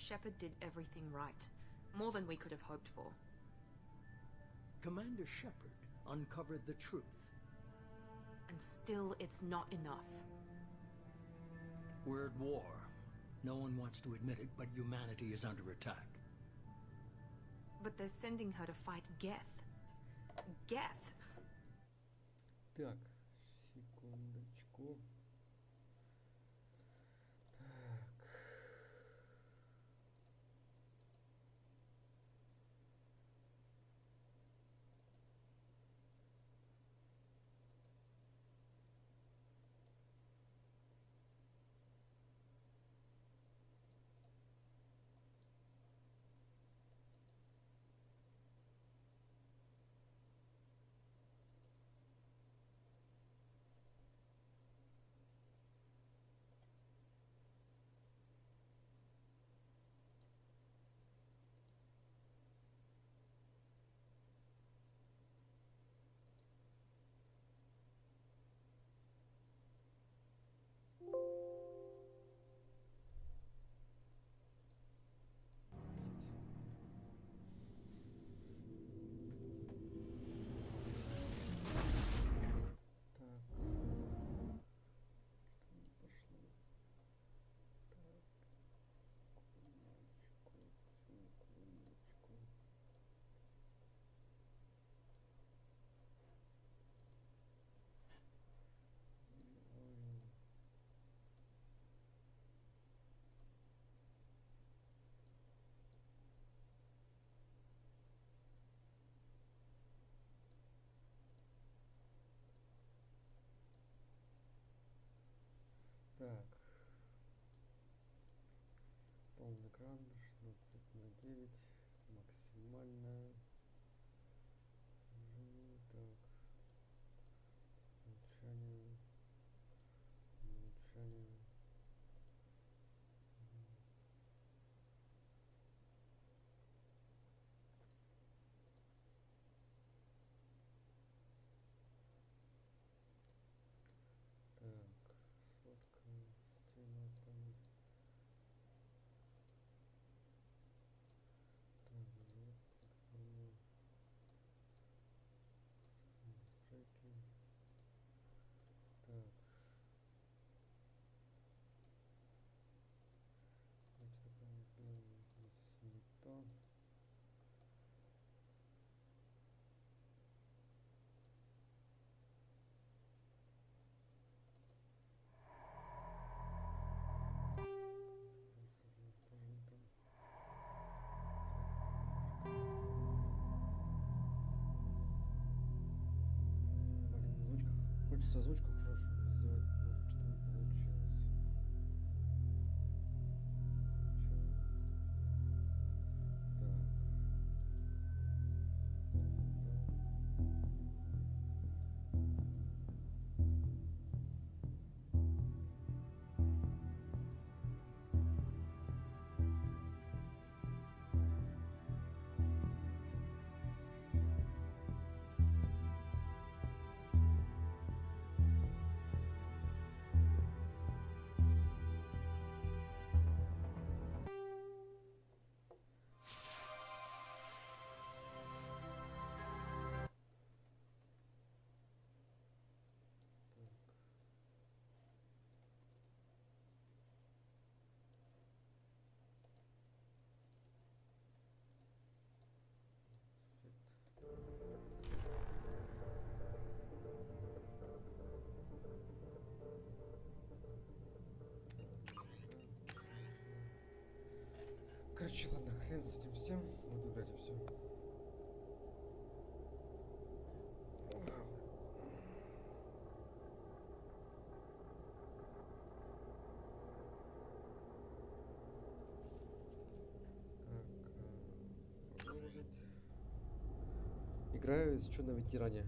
Shepard did everything right. More than we could have hoped for. Commander Shepard uncovered the truth. And still, it's not enough. We're at war. No one wants to admit it, but humanity is under attack. But they're sending her to fight Geth. Geth! Так, секундочку. Так. Так, полный экран, 16:9, максимально. Так, молчание, молчание. Так, сводка, стрима, память. Так, звук, платформа, настройки. Так. Значит, такое не то. Хочется озвучку хорошую сделать, но что-то не получилось. Так. Короче, ладно, хрен с этим всем. Буду играть и все. Продолжить. Играю еще на ветеране.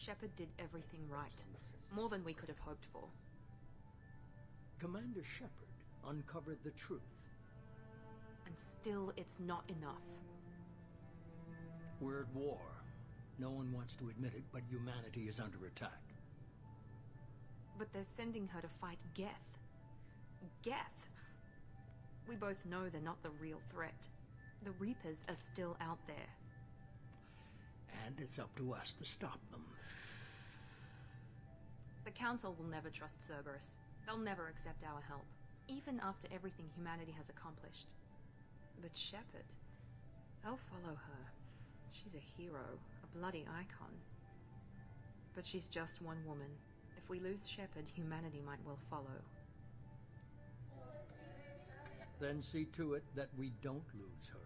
Shepard did everything right. More than we could have hoped for. Commander Shepard uncovered the truth. And still, it's not enough. We're at war. No one wants to admit it, but humanity is under attack. But they're sending her to fight Geth. Geth! We both know they're not the real threat. The Reapers are still out there. And it's up to us to stop them. The Council will never trust Cerberus. They'll never accept our help, even after everything humanity has accomplished. But Shepard, they'll follow her. She's a hero, a bloody icon. But she's just one woman. If we lose Shepard, humanity might well follow. Then see to it that we don't lose her.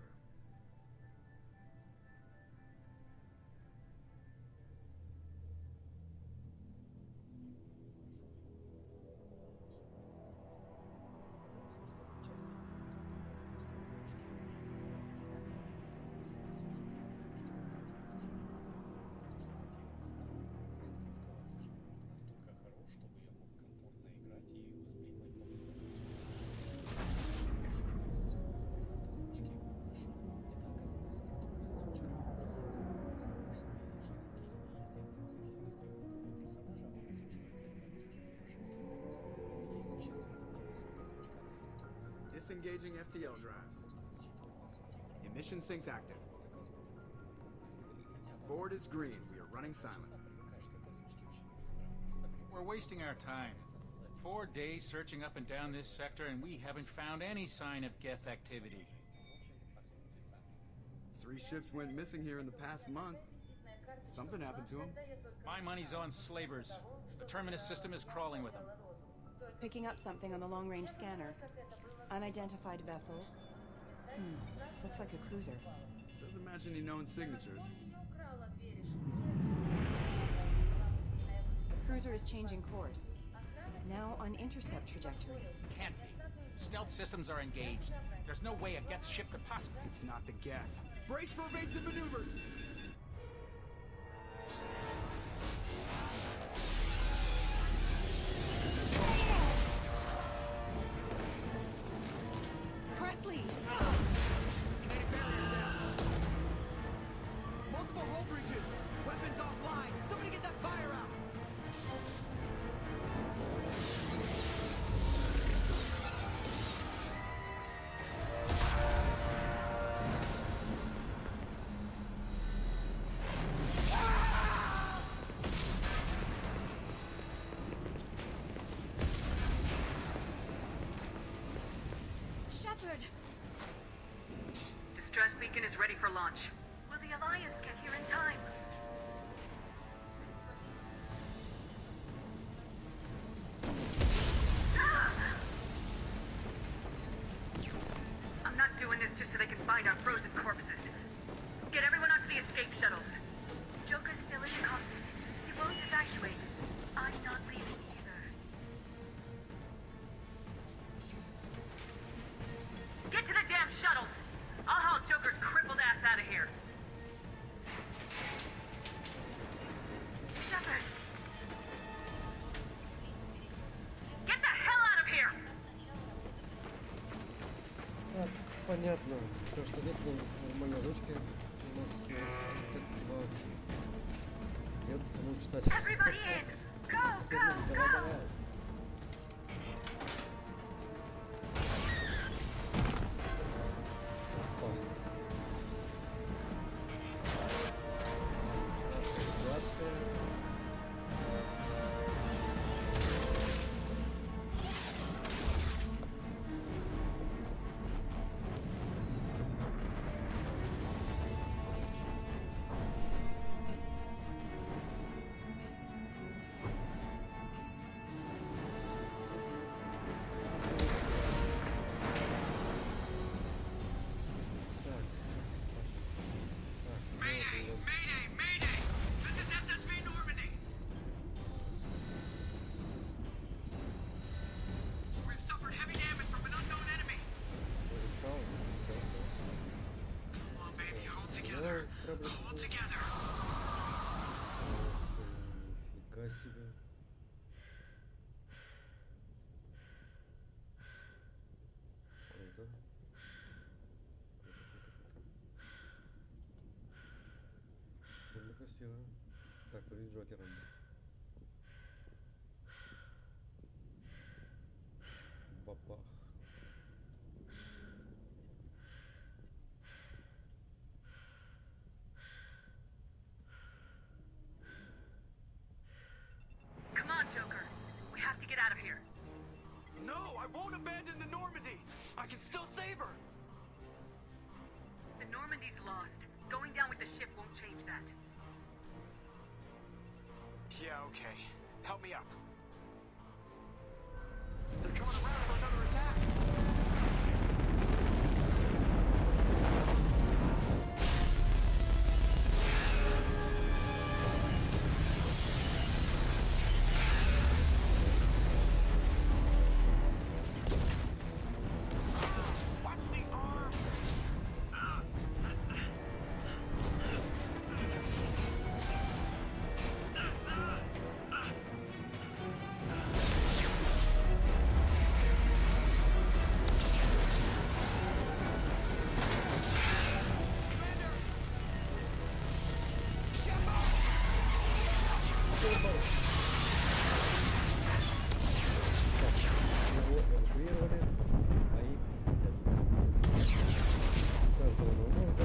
Disengaging FTL drives. Emission sinks active. Board is green. We are running silent. We're wasting our time. 4 days searching up and down this sector, and we haven't found any sign of Geth activity. 3 ships went missing here in the past month. Something happened to them. My money's on slavers. The Terminus system is crawling with them. Picking up something on the long-range scanner. Unidentified vessel. Looks like a cruiser. Doesn't match any known signatures. Cruiser is changing course. Now on intercept trajectory. Can't be. Stealth systems are engaged. There's no way a Geth ship could possibly... It's not the Geth. Brace for evasive maneuvers! Presley! Kinetic barriers down. Multiple hull breaches. Weapons offline. Somebody get that fire out. Shepard! Distress beacon is ready for launch. Will the Alliance get here in time? I'm not doing this just so they can find our frozen corpses. Get everyone onto the escape shuttles. Joker's still in the cockpit. He won't evacuate. I'm not leaving either. Get to the damn shuttles! I'll haul Joker's crippled ass out of here. Shepard! Get the hell out of here! Так, понятно. То, что нет нормальной ручки. У нас как два. Придется самому читать. Everybody in! Go, go, Давай, go! давай. Опа. Авторизация. Так. Mayday! Mayday! Mayday! This is SSB Normandy! We've suffered heavy damage from an unknown enemy! Come on, baby, hold together! Hold together! красиво. Так, быть Джокером. Бабах. Come on, Joker. We have to get out of here. No, I won't abandon the Normandy. I can still save her. The Normandy's lost. Going down with the ship won't change that. Yeah, okay. Help me up. They're coming around for another attack. Watch the arm. Его эвакуировали, мои пиздец. Стартового мозга.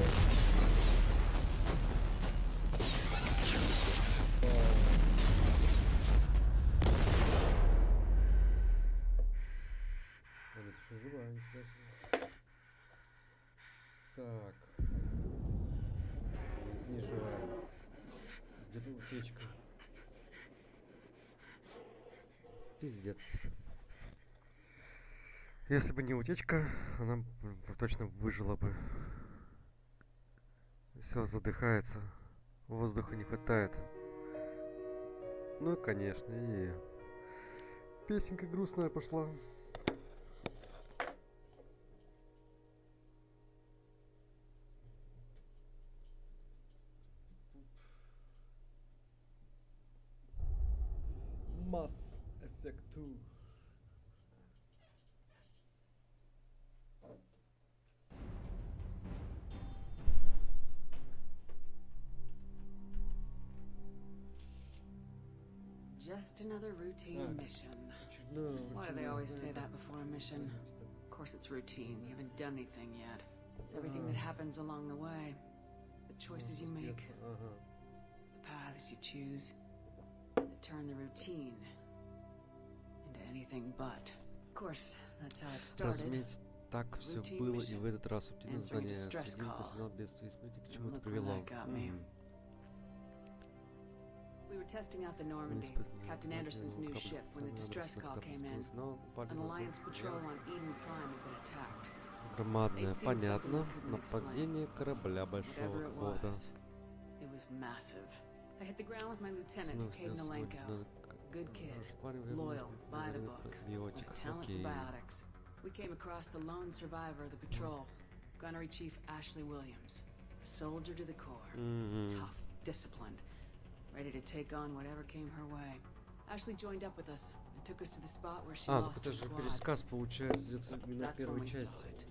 Это еще живая, нифига себе. Так. Не живая. Где-то утечка. Пиздец. Если бы не утечка, она точно выжила бы. Все задыхается. Воздуха не хватает. Ну, конечно, и песенка грустная пошла. Mass Effect 2. Just another routine mission. Очередное Why do they рутинное always say задание. that before a mission? Of course it's routine. You haven't done anything yet. It's everything that happens along the way. The choices you make, Пиздец, ага. the paths you choose, that turn the routine into anything but. Of course, that's how it started. Разумеется, так все Routine было, и mission. в этот раз рутинное Answering задание distress следил call. по сигналу бедствия и смерти, к чему это Look where привело. that got me. We were testing out the Normandy, Captain Anderson's new ship, when the distress call came in. An Alliance patrol on Eden Prime had been attacked. Громадное, They'd seen something понятно. they couldn't Нападение корабля большого Whatever it какого-то. was, it was massive. I hit the ground with my lieutenant, Ну, Caden Alenko. Good kid, loyal, by the book, with a talent for biotics. We came across the lone survivor of the patrol, Gunnery Chief Ashley Williams. A soldier to the core, tough, disciplined, ready to take on whatever came her way. Ashley joined up with us and took us to the spot where she А, ну lost her это же squad. пересказ, получается, идется именно That's when первой we saw части. it.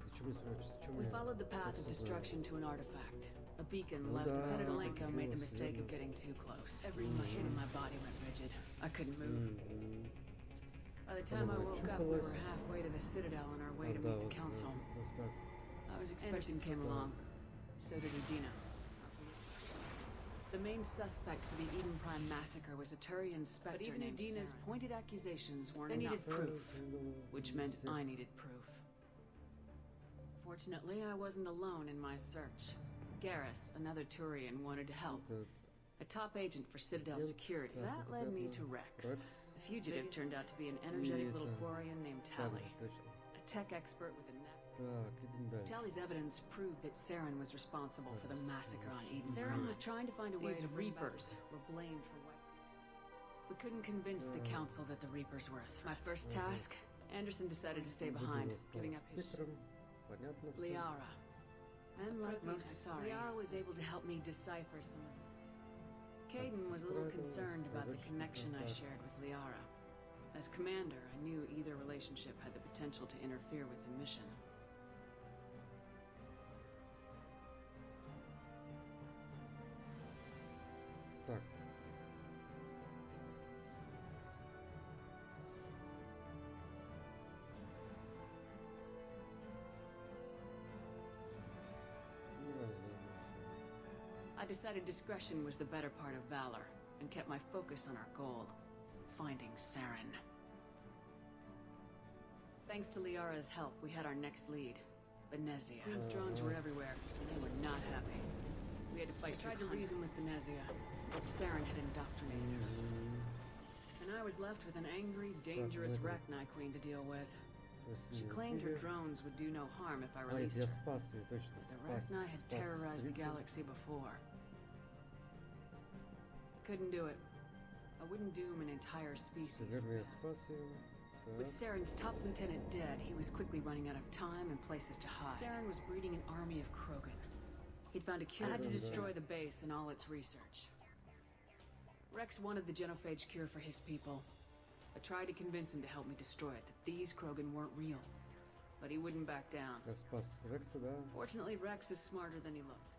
Зачем мы спрячемся? Зачем We я followed the path это of всё знаю? destruction to an artifact. A beacon Ну left да, Lieutenant Alenko made the верно. mistake of getting too close. Every muscle in my body went rigid. I couldn't move. By the time I woke up, we were halfway to the Citadel on our way to meet the Council. I was expecting came along. So did Udina. The main suspect for the Eden Prime massacre was a Turian Spectre. But even Udina's pointed accusations weren't enough proof, which meant I needed proof. Fortunately, I wasn't alone in my search. Garrus, another Turian, wanted to help. A top agent for Citadel Security. That led me to Rex. The fugitive turned out to be an energetic little Quarian named Tally. A tech expert with a Так, идем дальше. Tally's evidence proved that Saren was responsible for the massacre on Eden. Saren was trying to find a way to Reapers were blamed for what... We couldn't convince the Council that the Reapers were a threat. My first task, Anderson decided to stay behind, giving up his... Понятно всё. Liara. And like most Asari, Liara was able to help me decipher some of them. Caden was a little concerned about the connection I shared with Liara. As commander, I knew either relationship had the potential to interfere with the mission. decided discretion was the better part of valor, and kept my focus on our goal, finding Saren. Thanks to Liara's help, we had our next lead, Benezia. Queen's drones were everywhere, and they were not happy. We had to fight. I tried to reason with Benezia, but Saren had indoctrinated her. And I was left with an angry, dangerous Rachni Queen to deal with. She claimed her drones would do no harm if I released her. The Rachni had terrorized the galaxy before. I couldn't do it. I wouldn't doom an entire species. With Saren's top lieutenant dead, he was quickly running out of time and places to hide. Saren was breeding an army of Krogan. He'd found a cure. I had to destroy the base and all its research. Rex wanted the genophage cure for his people. I tried to convince him to help me destroy it, that these Krogan weren't real. But he wouldn't back down. Fortunately, Rex is smarter than he looks.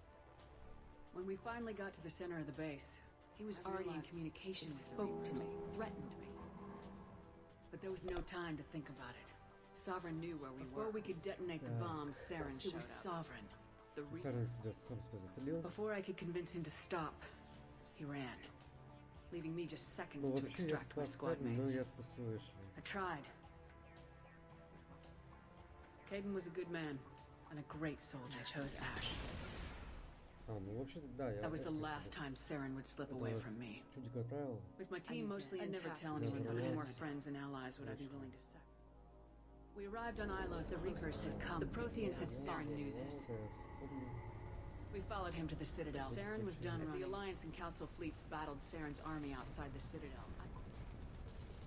When we finally got to the center of the base, he was already in communication, spoke to me, threatened me. But there was no time to think about it. Sovereign knew where we were. Before we could detonate the bomb, Saren showed up. It was Sovereign. Before I could convince him to stop, he ran, leaving me just seconds to extract my squad mates. I tried. Caden was a good man and a great soldier. I chose Ash. That was the last time Saren would slip away from me. With my team mostly intact, never tell anyone how many more friends and allies would I be willing to sacrifice. We arrived on Ilos. The Reapers had come. The Protheans had Saren knew this. We followed him to the Citadel. Saren was done as the Alliance and Council fleets battled Saren's army outside the Citadel.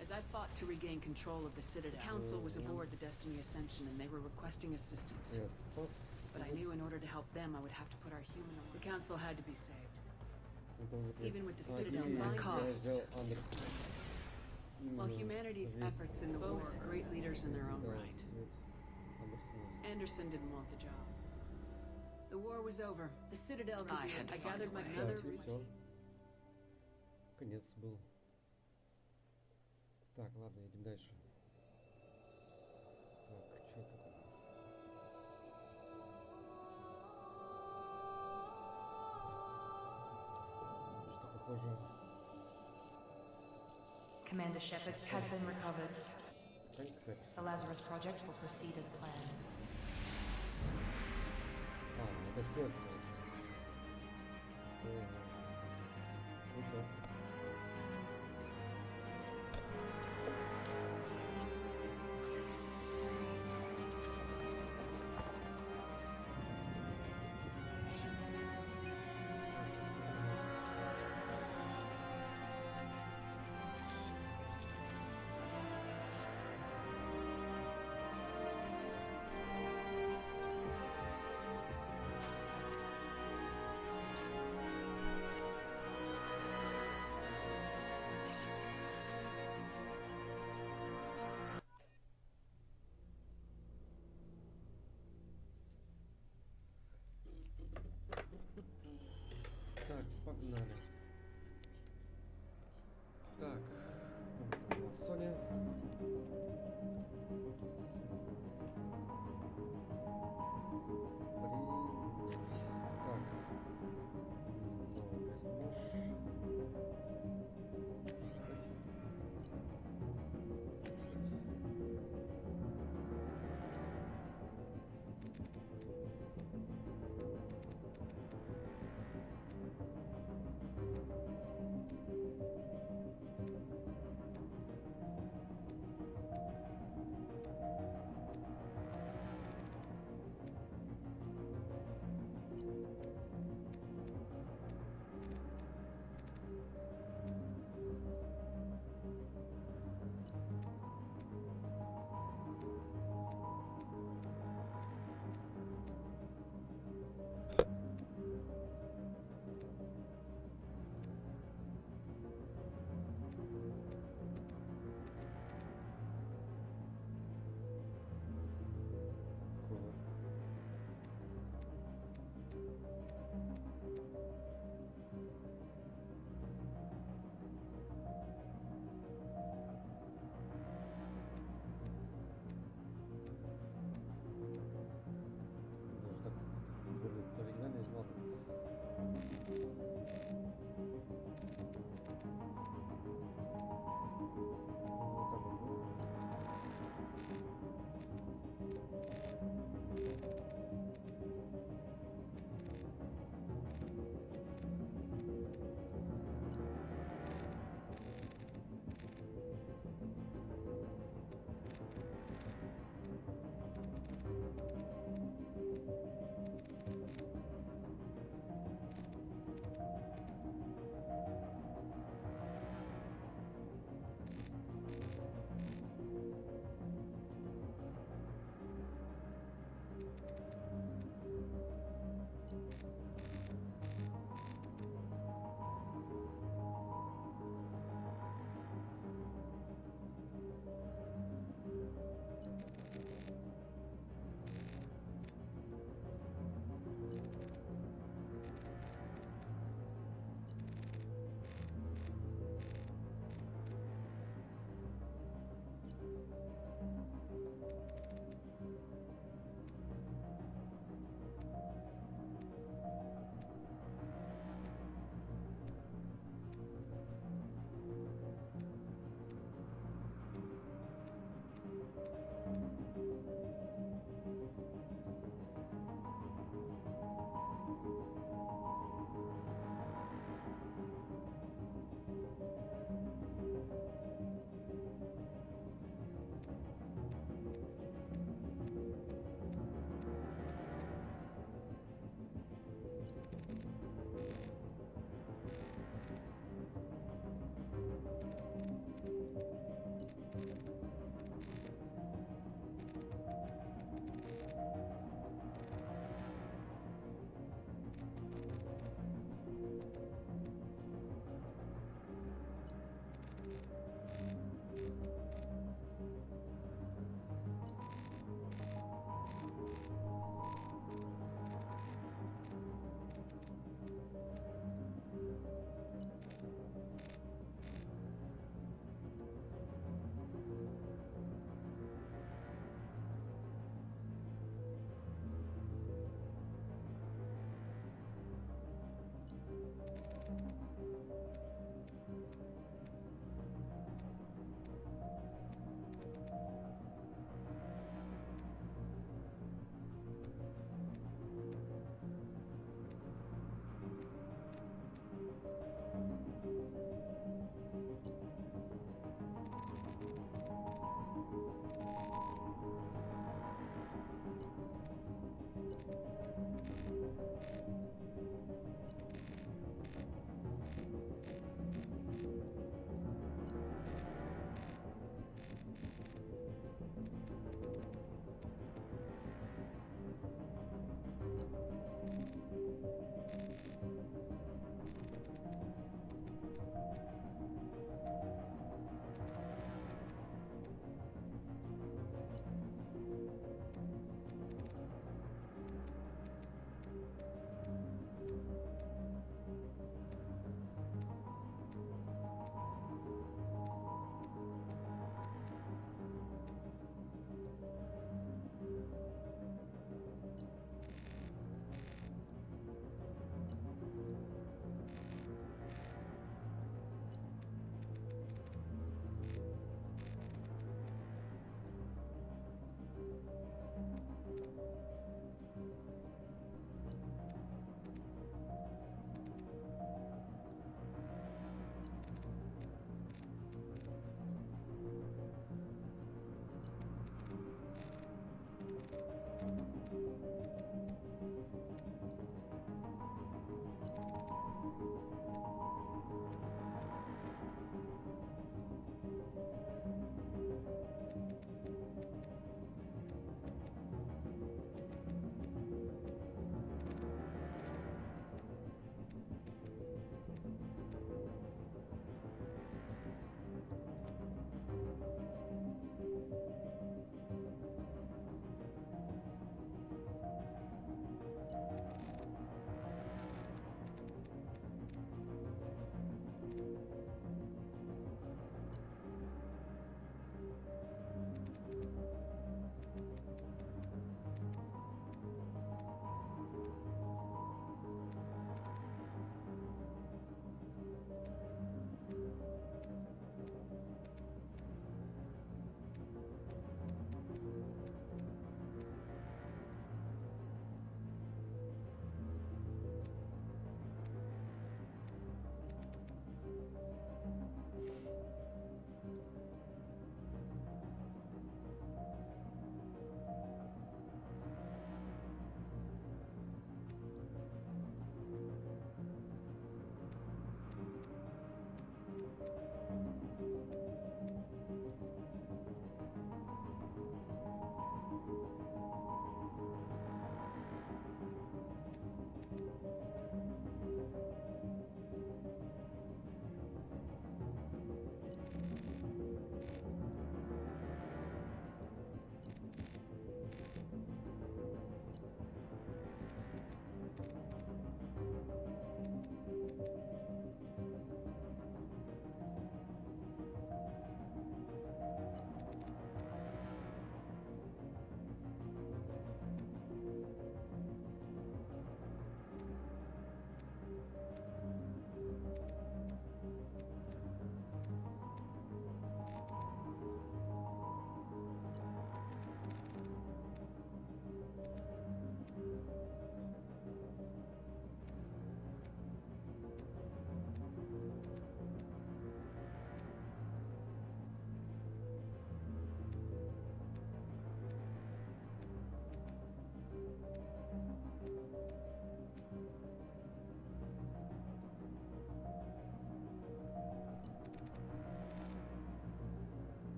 As I fought to regain control of the Citadel, the Council was aboard the Destiny Ascension and they were requesting assistance. But I knew in order to help them, I would have to put our human on. The Council had to be saved. Even with the Citadel by costs. While humanity's efforts in the war are great leaders in their own right. Anderson didn't want the job. The war was over. The Citadel could be I gathered my another routine. Конец был. Так, ладно, идем дальше. Так, что такое? Что похоже? Commander Shepard has been recovered. The Lazarus project will proceed as planned. Это сердце. Круто.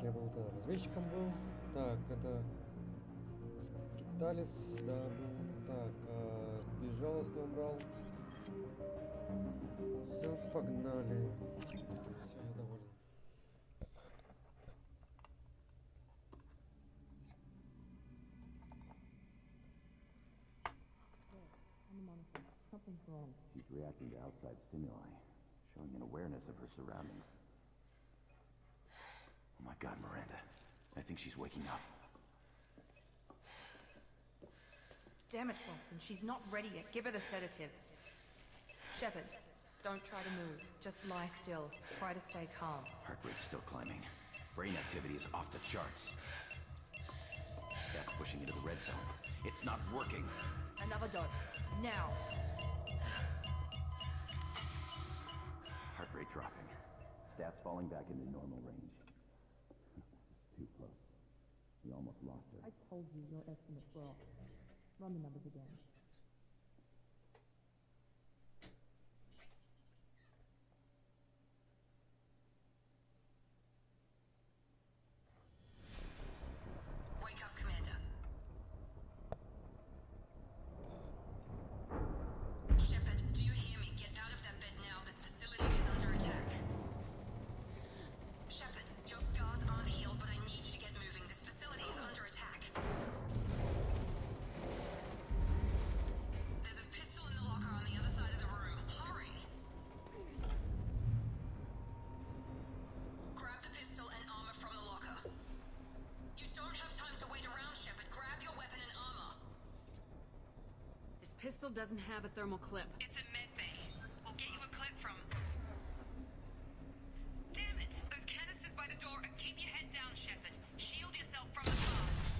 Так, я был разведчиком был. Так, это скиталец, да, был. Так, безжалостно убрал. Все, погнали. Все, я доволен. She's reacting to outside stimuli, showing an awareness of her surroundings. Oh my God, Miranda. I think she's waking up. Damn it, Wilson. She's not ready yet. Give her the sedative. Shepard, don't try to move. Just lie still. Try to stay calm. Heart rate's still climbing. Brain activity is off the charts. Stats pushing into the red zone. It's not working. Another dose. Now. Heart rate dropping. Stats falling back into normal range. Too close. We almost lost her. I told you your estimates were off. Run the numbers again. Wake up, Commander. Shepard, do you hear me? Get out of that bed now. This facility is under attack. Shepard, your scars aren't healed, but I need you to get moving. This facility is under attack. There's a pistol in the locker on the other side of the room. Hurry! Grab the pistol and armor from the locker. You don't have time to wait around, Shepard. Grab your weapon and armor. This pistol doesn't have a thermal clip. It's a med bay. We'll get you a clip from... Damn it! Those canisters by the door. Keep your head down, Shepard. Shield yourself from the blast.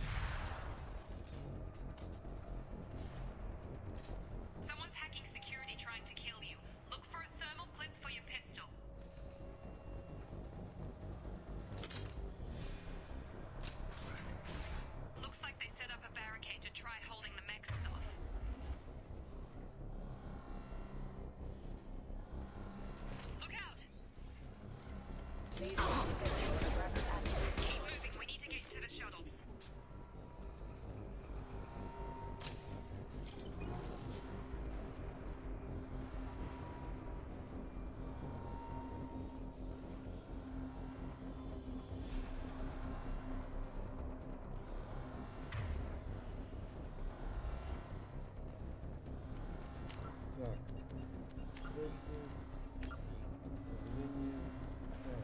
Someone's hacking security trying to kill you. Look for a thermal clip for your pistol. Looks like they set up a barricade to try holding the mechs off. Look out! Keep moving. We need to get to the shuttles. Так. Стройки. Управление. Так.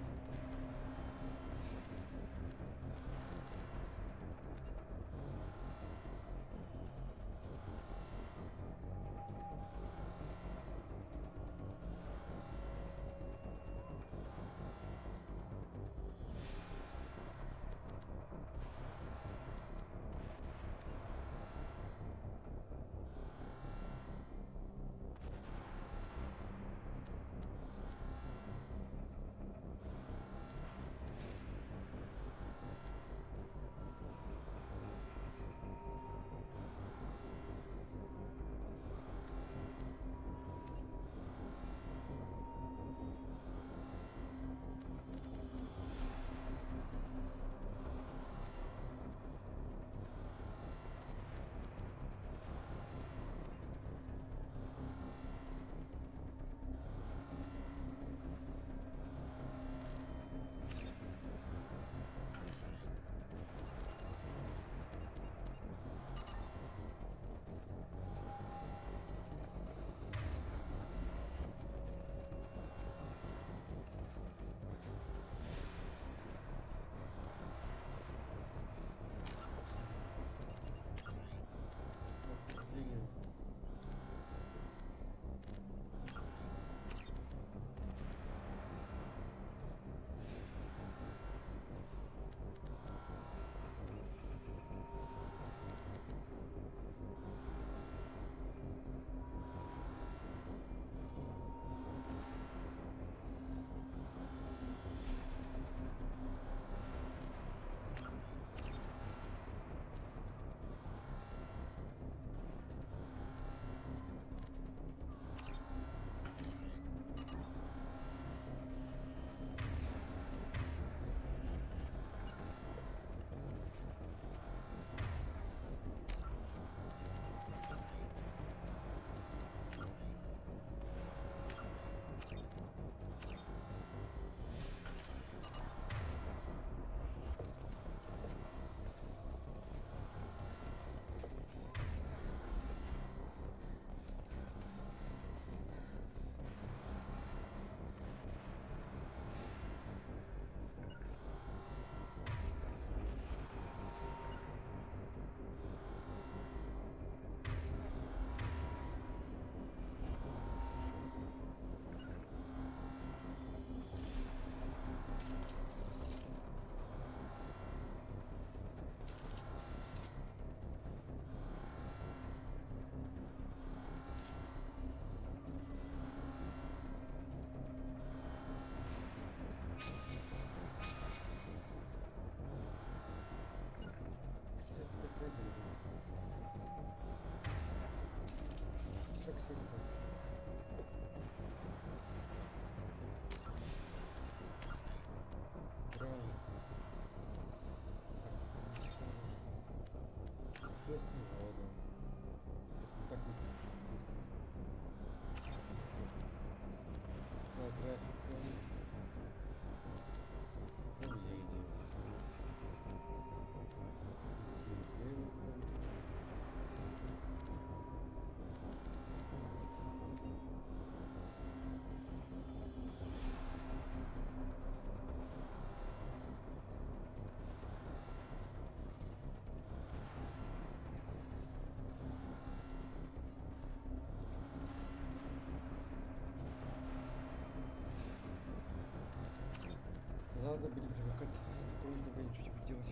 Ладно, будем привыкать. Такое надо ничего не делать.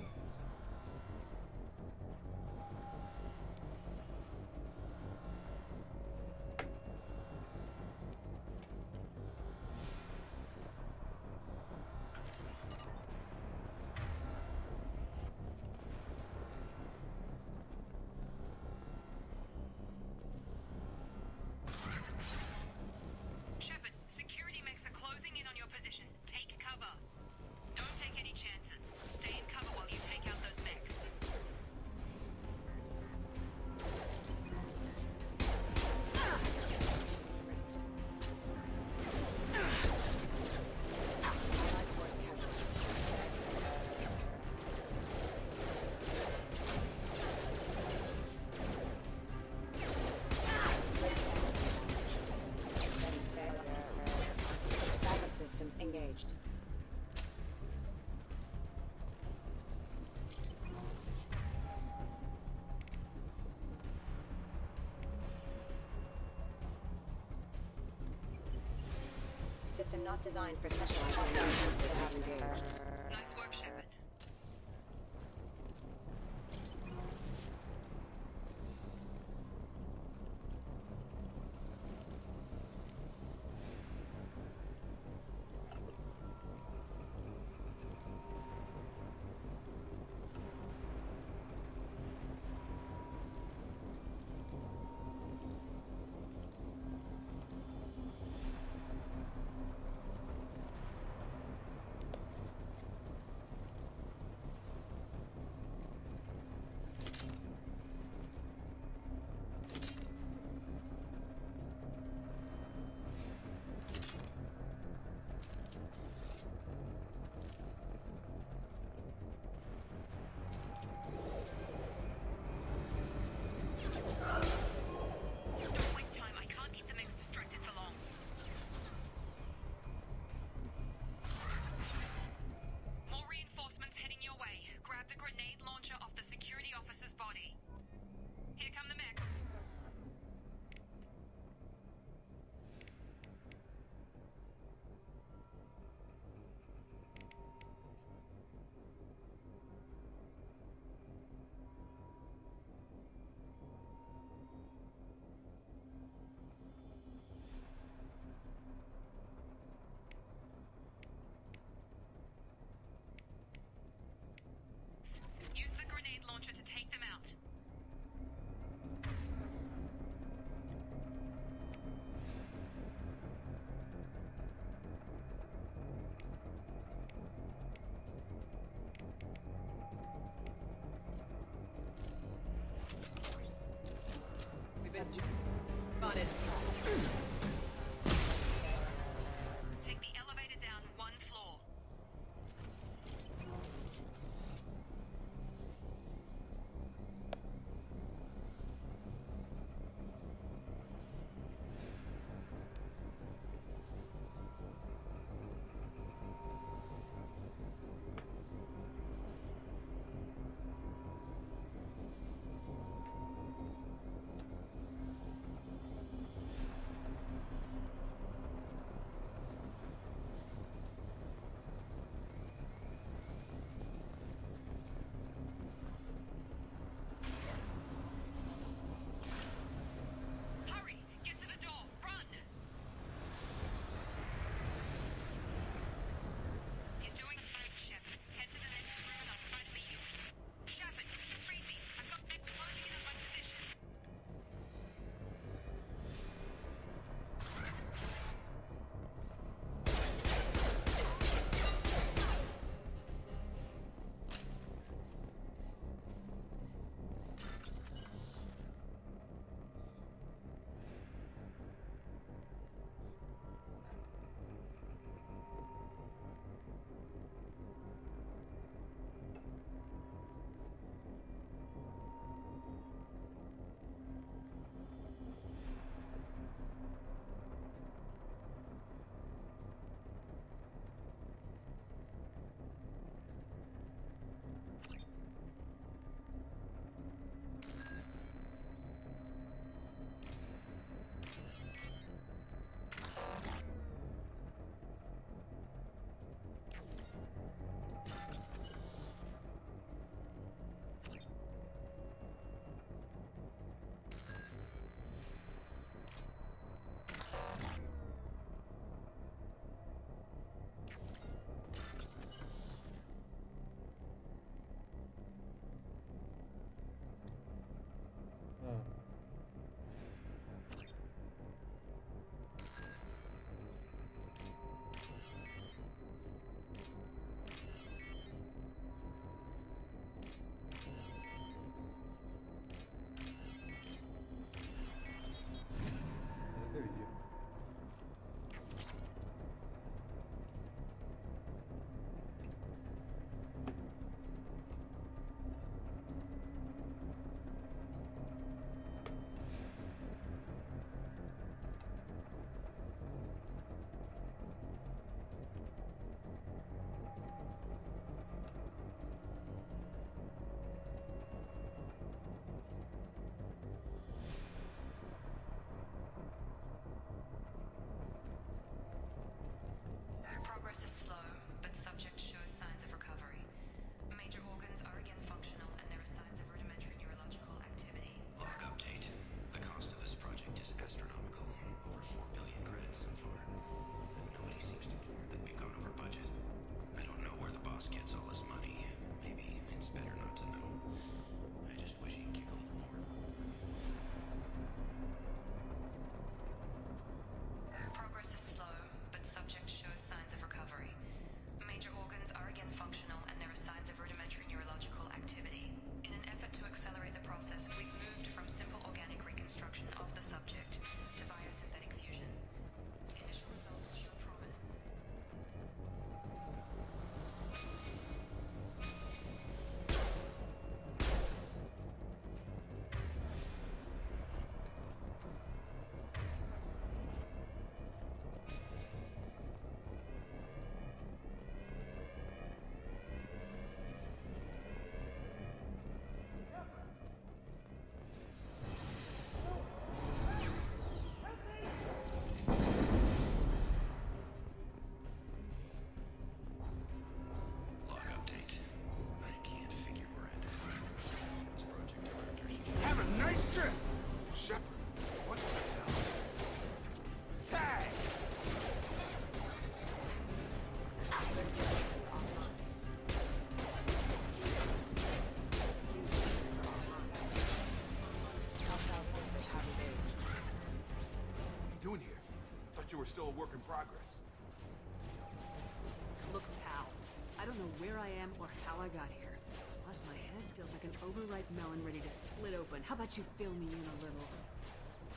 Shepard, security mechs are closing in on your position. Take cover. Don't take any chances. Stay in cover while you take out those mechs. Backup systems engaged. System not designed for specialized operations have engaged. Nice work, Shepard. still a work in progress. Look, pal, I don't know where I am or how I got here. Plus, my head feels like an overripe melon ready to split open. How about you fill me in a little?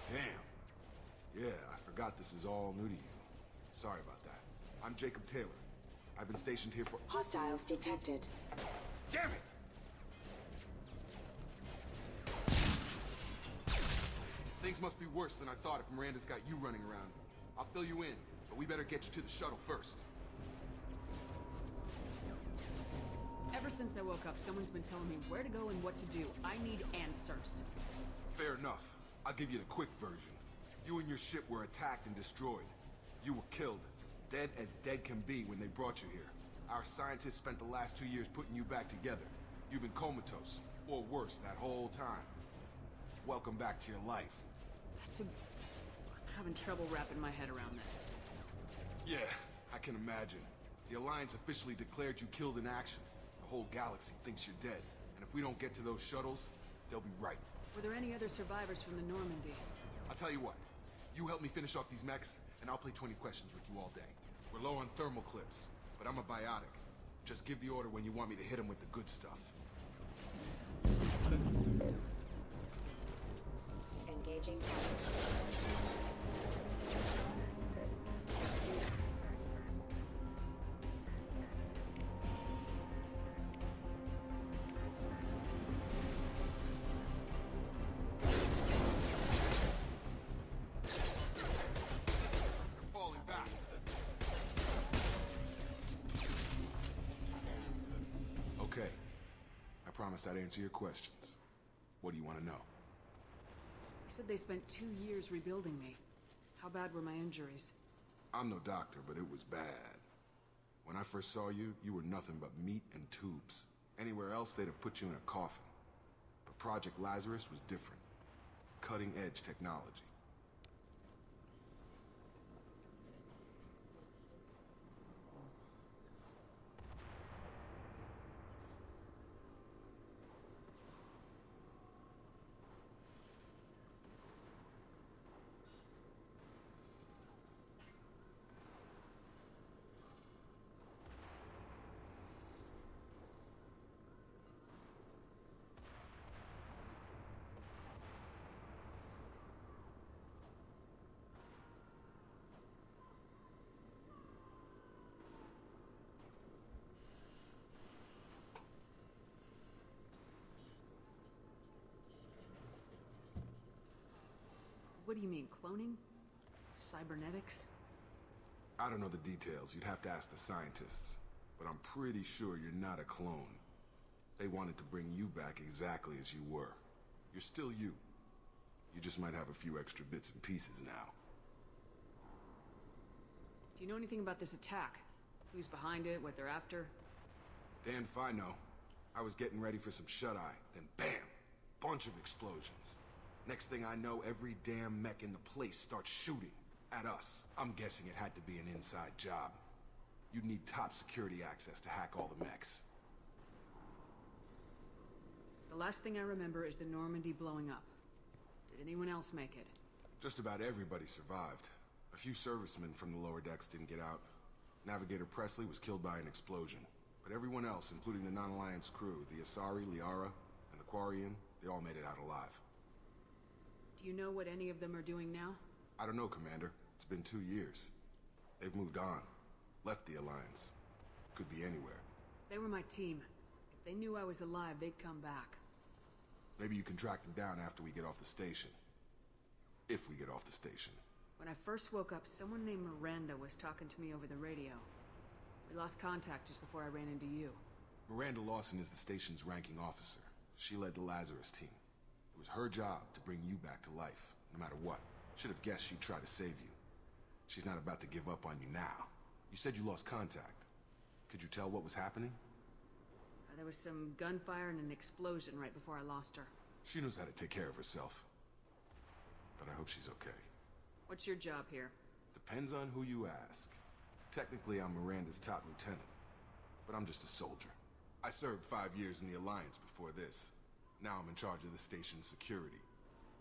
Damn. Yeah, I forgot this is all new to you. Sorry about that. I'm Jacob Taylor. I've been stationed here for— Hostiles detected. Damn it! Things must be worse than I thought if Miranda's got you running around. I'll fill you in, but we better get you to the shuttle first. Ever since I woke up, someone's been telling me where to go and what to do. I need answers. Fair enough. I'll give you the quick version. You and your ship were attacked and destroyed. You were killed, dead as dead can be when they brought you here. Our scientists spent the last 2 years putting you back together. You've been comatose, or worse, that whole time. Welcome back to your life. I'm having trouble wrapping my head around this. Yeah, I can imagine. The Alliance officially declared you killed in action. The whole galaxy thinks you're dead. And if we don't get to those shuttles, they'll be right. Were there any other survivors from the Normandy? I'll tell you what. You help me finish off these mechs, and I'll play 20 questions with you all day. We're low on thermal clips, but I'm a biotic. Just give the order when you want me to hit them with the good stuff. Engaging. Falling back. Okay. I promised I'd answer your questions. What do you want to know? You said they spent 2 years rebuilding me. How bad were my injuries? I'm no doctor, but it was bad. When I first saw you, you were nothing but meat and tubes. Anywhere else, they'd have put you in a coffin. But Project Lazarus was different. Cutting-edge technology. What do you mean, cloning? Cybernetics? I don't know the details. You'd have to ask the scientists. But I'm pretty sure you're not a clone. They wanted to bring you back exactly as you were. You're still you. You just might have a few extra bits and pieces now. Do you know anything about this attack? Who's behind it, what they're after? Damned if I know. I was getting ready for some shut-eye, then bam! Bunch of explosions. Next thing I know, every damn mech in the place starts shooting at us. I'm guessing it had to be an inside job. You'd need top security access to hack all the mechs. The last thing I remember is the Normandy blowing up. Did anyone else make it? Just about everybody survived. A few servicemen from the lower decks didn't get out. Navigator Presley was killed by an explosion. But everyone else, including the non-Alliance crew, the Asari, Liara, and the Quarian, they all made it out alive. Do you know what any of them are doing now? I don't know, Commander. It's been 2 years. They've moved on. Left the Alliance. Could be anywhere. They were my team. If they knew I was alive, they'd come back. Maybe you can track them down after we get off the station. If we get off the station. When I first woke up, someone named Miranda was talking to me over the radio. We lost contact just before I ran into you. Miranda Lawson is the station's ranking officer. She led the Lazarus team. It was her job to bring you back to life, no matter what. Should have guessed she'd try to save you. She's not about to give up on you now. You said you lost contact. Could you tell what was happening? There was some gunfire and an explosion right before I lost her. She knows how to take care of herself. But I hope she's okay. What's your job here? Depends on who you ask. Technically, I'm Miranda's top lieutenant. But I'm just a soldier. I served 5 years in the Alliance before this. Now I'm in charge of the station's security.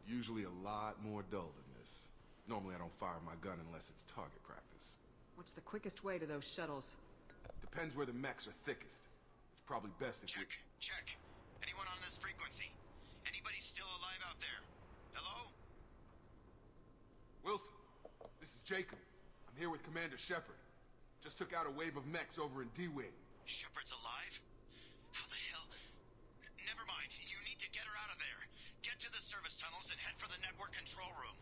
Usually a lot more dull than this. Normally I don't fire my gun unless it's target practice. What's the quickest way to those shuttles? Depends where the mechs are thickest. It's probably best if Check. Anyone on this frequency? Anybody still alive out there? Hello? Wilson, this is Jacob. I'm here with Commander Shepard. Just took out a wave of mechs over in D-Wing. Shepard's alive? How the hell? Never mind. You need to get her out of there. Get to the service tunnels and head for the network control room.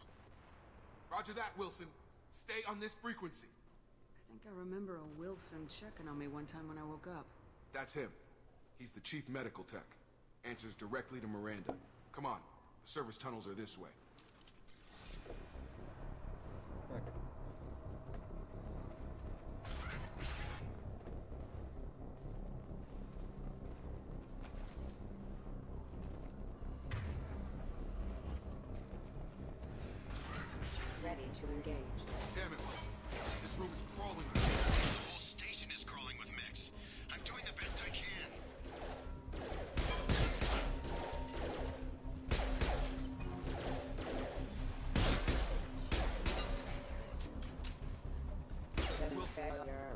Roger that, Wilson. Stay on this frequency. I think I remember a Wilson checking on me one time when I woke up. That's him. He's the chief medical tech. Answers directly to Miranda. Come on. The service tunnels are this way. Так. Ready to engage. Damn it, Wilson. This room is crawling. The whole station is crawling with mechs. I'm doing the best I can.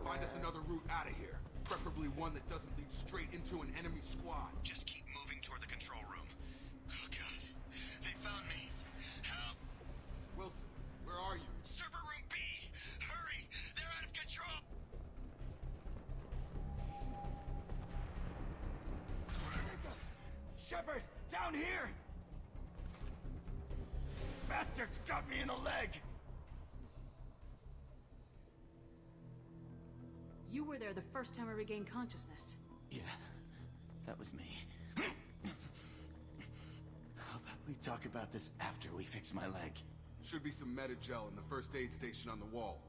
Find us another route out of here. Preferably one that doesn't lead straight into an enemy squad. Just keep moving toward the control room. Oh god. They found me. Help! Wilson, where are you? Server room B! Hurry! They're out of control! Shepard! Down here! Bastards got me in the leg! You were there the first time I regained consciousness. Yeah, that was me. How about we talk about this after we fix my leg? Should be some Medi-gel in the first aid station on the wall.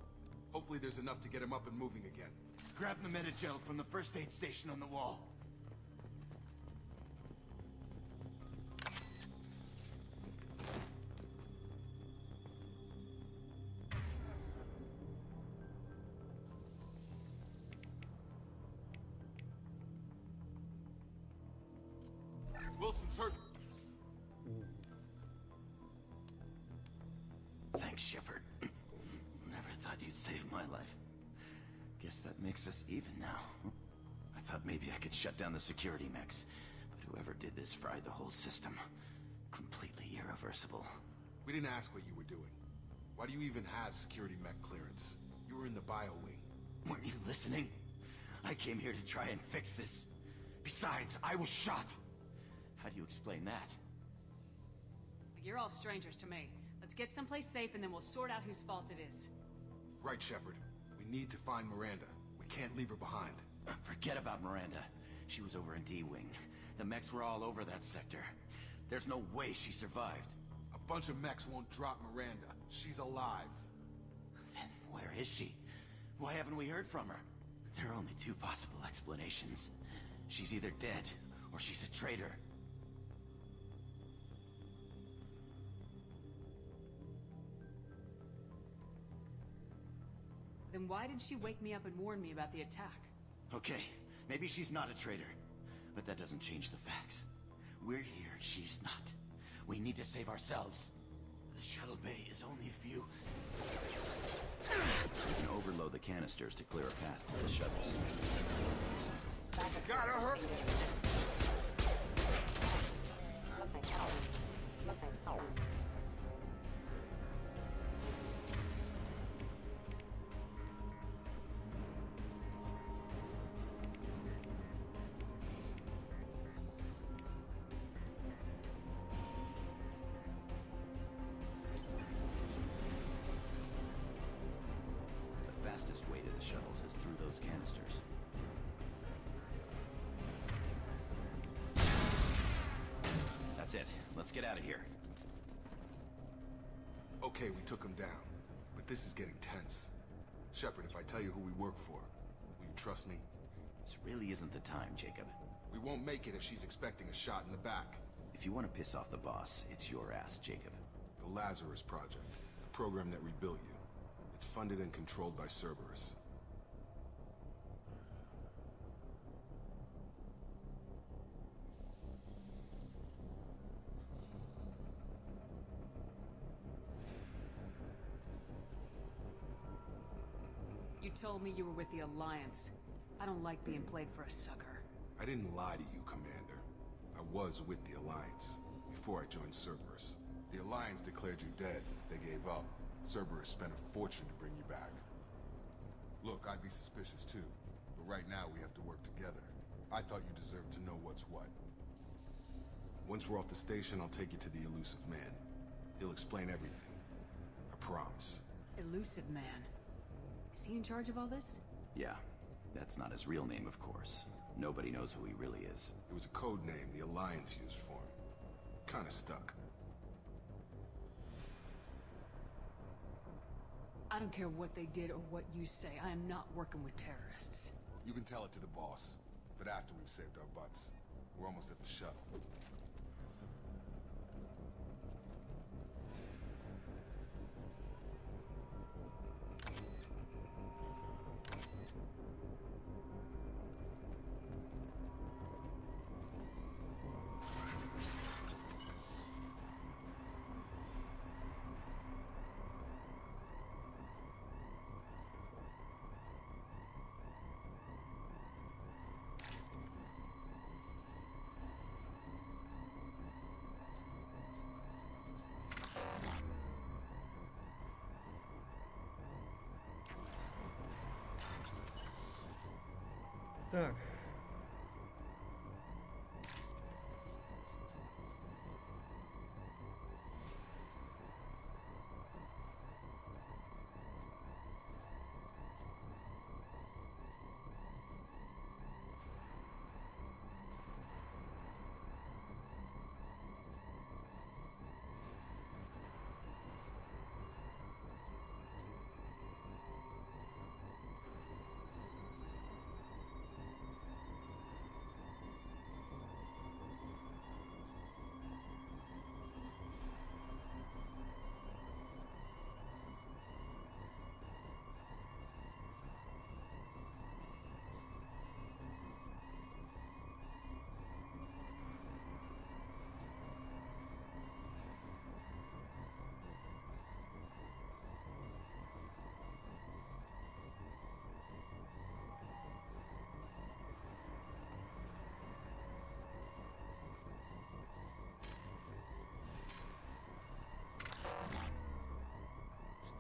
Hopefully there's enough to get him up and moving again. Grab the Medi-gel from the first aid station on the wall. Wilson's hurt. Thanks, Shepard. Never thought you'd save my life. Guess that makes us even now. I thought maybe I could shut down the security mechs, but whoever did this fried the whole system. Completely irreversible. We didn't ask what you were doing. Why do you even have security mech clearance? You were in the bio wing. Weren't you listening? I came here to try and fix this. Besides, I was shot. How do you explain that? You're all strangers to me. Let's get someplace safe and then we'll sort out whose fault it is. Right, Shepard. We need to find Miranda. We can't leave her behind. Forget about Miranda. She was over in D-Wing. The mechs were all over that sector. There's no way she survived. A bunch of mechs won't drop Miranda. She's alive. Then where is she? Why haven't we heard from her? There are only two possible explanations. She's either dead, or she's a traitor. Then why did she wake me up and warn me about the attack? Okay, maybe she's not a traitor, but that doesn't change the facts. We're here, she's not. We need to save ourselves. The shuttle bay is only a few... We can overload the canisters to clear a path to the shuttles. Gotta hurt! The fastest way to the shuttles is through those canisters. That's it. Let's get out of here. Okay, we took him down. But this is getting tense. Shepard, if I tell you who we work for, will you trust me? This really isn't the time, Jacob. We won't make it if she's expecting a shot in the back. If you want to piss off the boss, it's your ass, Jacob. The Lazarus Project. The program that rebuilt you. It's funded and controlled by Cerberus. you told me you were with the Alliance. I don't like being played for a sucker. I didn't lie to you, Commander. I was with the Alliance before I joined Cerberus. The Alliance declared you dead. They gave up. Cerberus spent a fortune to bring you back. Look, I'd be suspicious too, but right now we have to work together. I thought you deserved to know what's what. Once we're off the station, I'll take you to the Elusive Man. He'll explain everything. I promise. Elusive Man. Is he in charge of all this? Yeah. That's not his real name, of course. Nobody knows who he really is. It was a code name the Alliance used for him. Kinda stuck. I don't care what they did or what you say. I am not working with terrorists. You can tell it to the boss, but after we've saved our butts. We're almost at the shuttle. Так.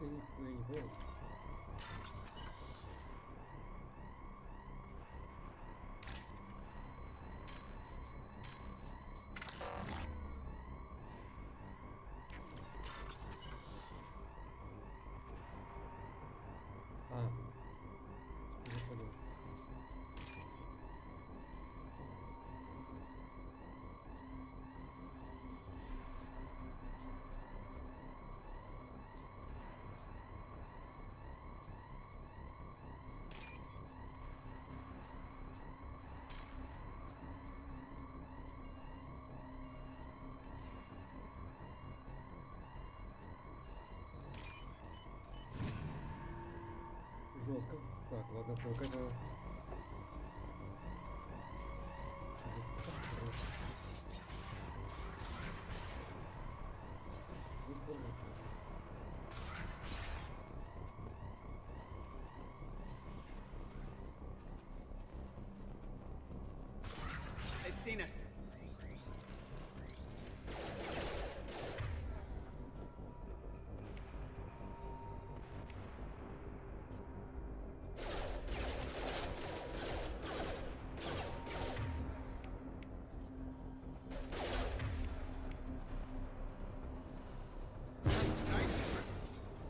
Что нихуя не понял. Теперь я понял. Жестко. Так, ладно, только это... They've seen us.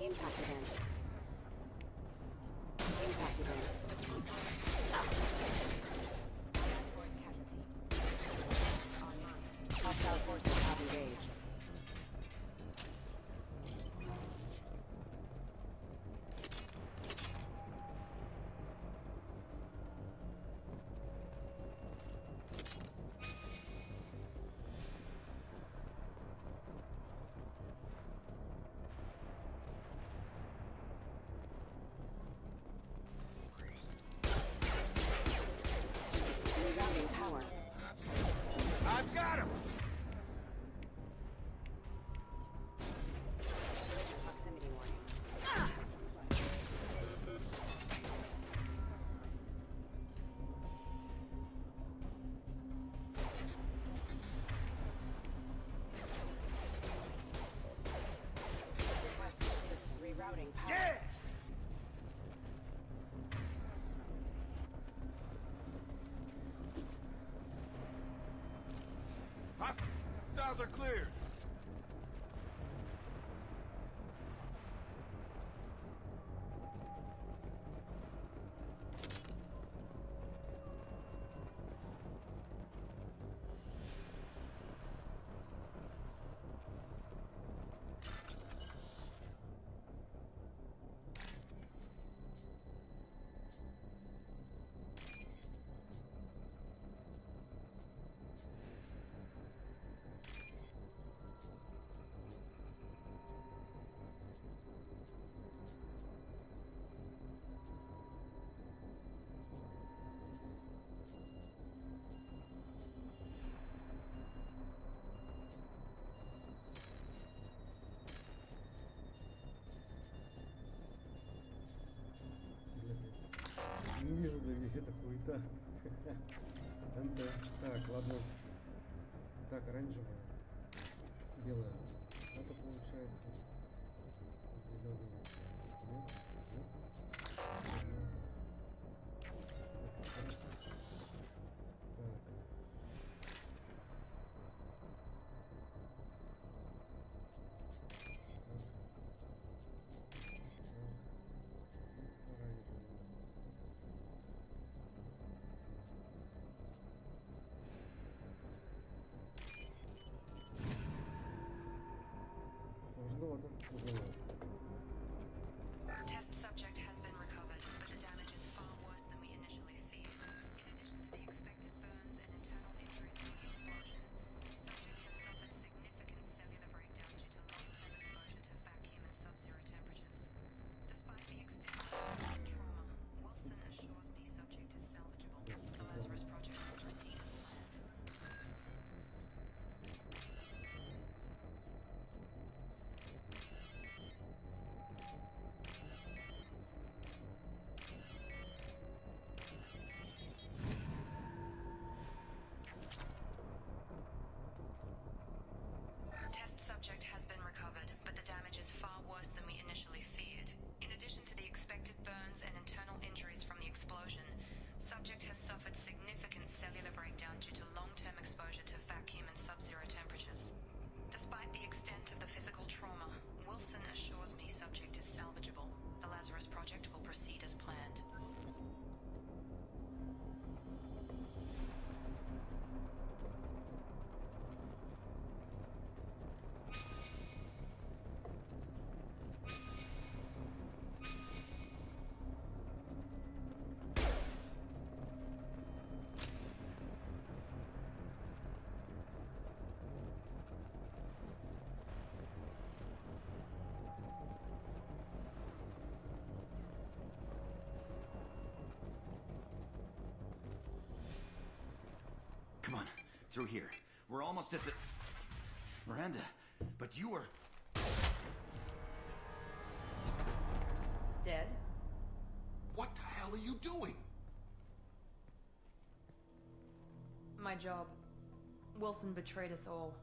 Impact event. Impact event. Casualty. Hostiles are clear. Не вижу, блин, где-то хуета. НТ. Так, ладно. Так, оранжевая. Белая. Это получается. Зеленый. Нет? Нет? Test subject has been recovered, but the damage is far worse than we initially feared. In addition to the expected burns and internal injuries from the explosion, subject has suffered significant cellular breakdown due to long-term exposure to vacuum and sub-zero temperatures. Despite the extent of the trauma, Wilson assures me subject is salvageable. The Lazarus project will proceed as planned. Test subject has been recovered, but the damage is far worse than we initially feared. In addition to the expected burns and internal injuries from the explosion, subject has suffered significant cellular breakdown due to long-term exposure to vacuum and sub-zero temperatures. Despite the extent of the physical trauma, Wilson assures me subject is salvageable. The Lazarus project will proceed as planned. Come on, through here. We're almost at the... Miranda, but you were... Dead? What the hell are you doing? My job. Wilson betrayed us all.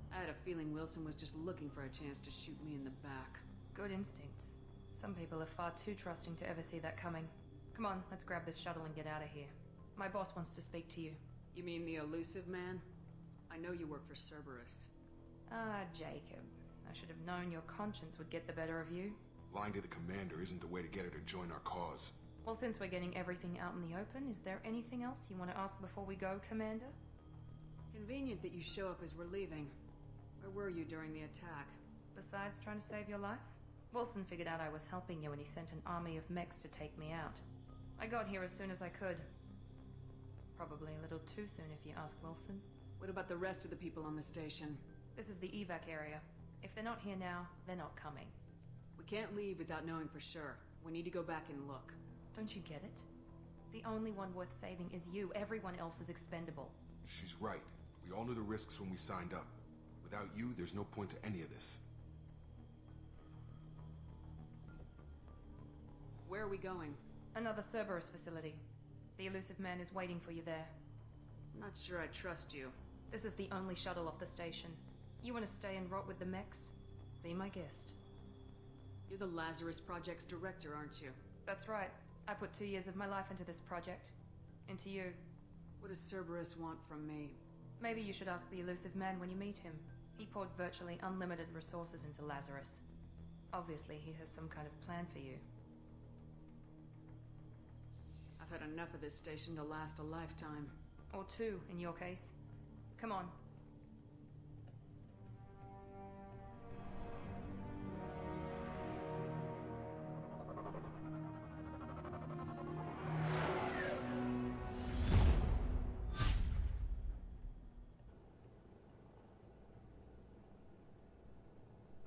I had a feeling Wilson was just looking for a chance to shoot me in the back. Good instincts. Some people are far too trusting to ever see that coming. Come on, let's grab this shuttle and get out of here. My boss wants to speak to you. You mean the elusive man? I know you work for Cerberus. Ah, Jacob. I should have known your conscience would get the better of you. Lying to the commander isn't the way to get her to join our cause. Well, since we're getting everything out in the open, is there anything else you want to ask before we go, Commander? Convenient that you show up as we're leaving. Where were you during the attack? Besides trying to save your life? Wilson figured out I was helping you when he sent an army of mechs to take me out. I got here as soon as I could. Probably a little too soon if you ask Wilson. What about the rest of the people on the station? This is the evac area. If they're not here now, they're not coming. We can't leave without knowing for sure. We need to go back and look. Don't you get it? The only one worth saving is you. Everyone else is expendable. She's right. We all knew the risks when we signed up. Without you, there's no point to any of this. Where are we going? Another Cerberus facility. The elusive man is waiting for you there. I'm not sure I trust you. This is the only shuttle off the station. You want to stay and rot with the mechs? Be my guest. You're the Lazarus Project's director, aren't you? That's right. I put 2 years of my life into this project. Into you. What does Cerberus want from me? Maybe you should ask the elusive man when you meet him. He poured virtually unlimited resources into Lazarus. Obviously, he has some kind of plan for you. I've had enough of this station to last a lifetime. Or 2, in your case. Come on.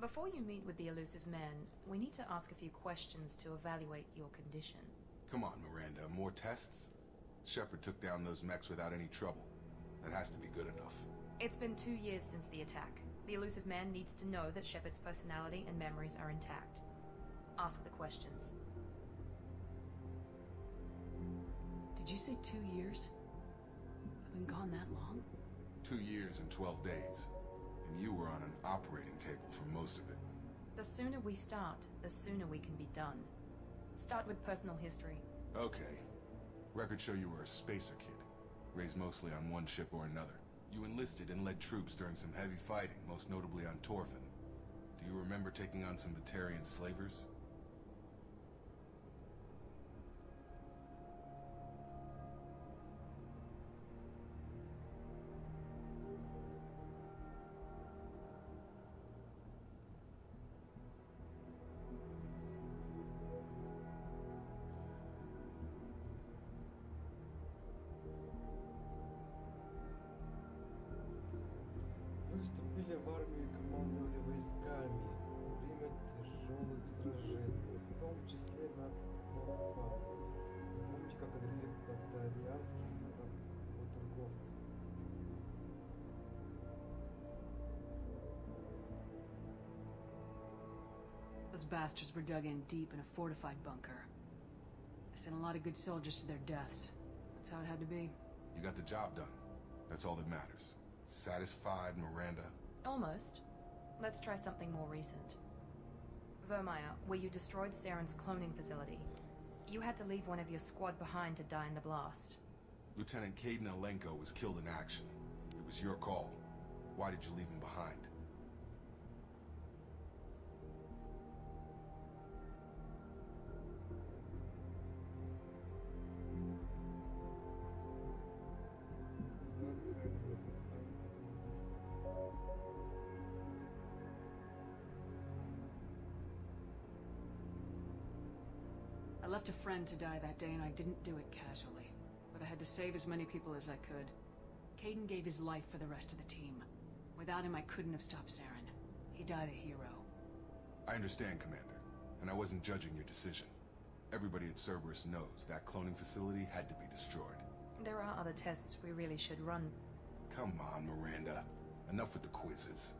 Before you meet with the elusive man, we need to ask a few questions to evaluate your condition. Come on, Miranda, more tests? Shepard took down those mechs without any trouble. That has to be good enough. It's been 2 years since the attack. The elusive man needs to know that Shepard's personality and memories are intact. Ask the questions. Did you say 2 years? I've been gone that long? 2 years and 12 days. And you were on an operating table for most of it. The sooner we start, the sooner we can be done. Start with personal history. Okay. Records show you were a spacer kid. Raised mostly on one ship or another. You enlisted and led troops during some heavy fighting, most notably on Torfin. Do you remember taking on some Batarian slavers? Вступили в армию и командовали войсками во время тяжелых сражений, в том числе на Торфа. Помните, как одолели батарианских работорговцев? Those bastards were dug in deep in a fortified bunker. I sent a lot of good soldiers to their deaths. That's how it had to be. You got the job done. That's all that matters. Satisfied, Miranda? Almost. Let's try something more recent. Vermeer, where you destroyed Saren's cloning facility. You had to leave one of your squad behind to die in the blast. Lieutenant Caden Alenko was killed in action. It was your call. Why did you leave him behind? I left a friend to die that day, and I didn't do it casually. But I had to save as many people as I could. Caden gave his life for the rest of the team. Without him, I couldn't have stopped Saren. He died a hero. I understand, Commander, and I wasn't judging your decision. Everybody at Cerberus knows that cloning facility had to be destroyed. There are other tests we really should run. Come on, Miranda. Enough with the quizzes.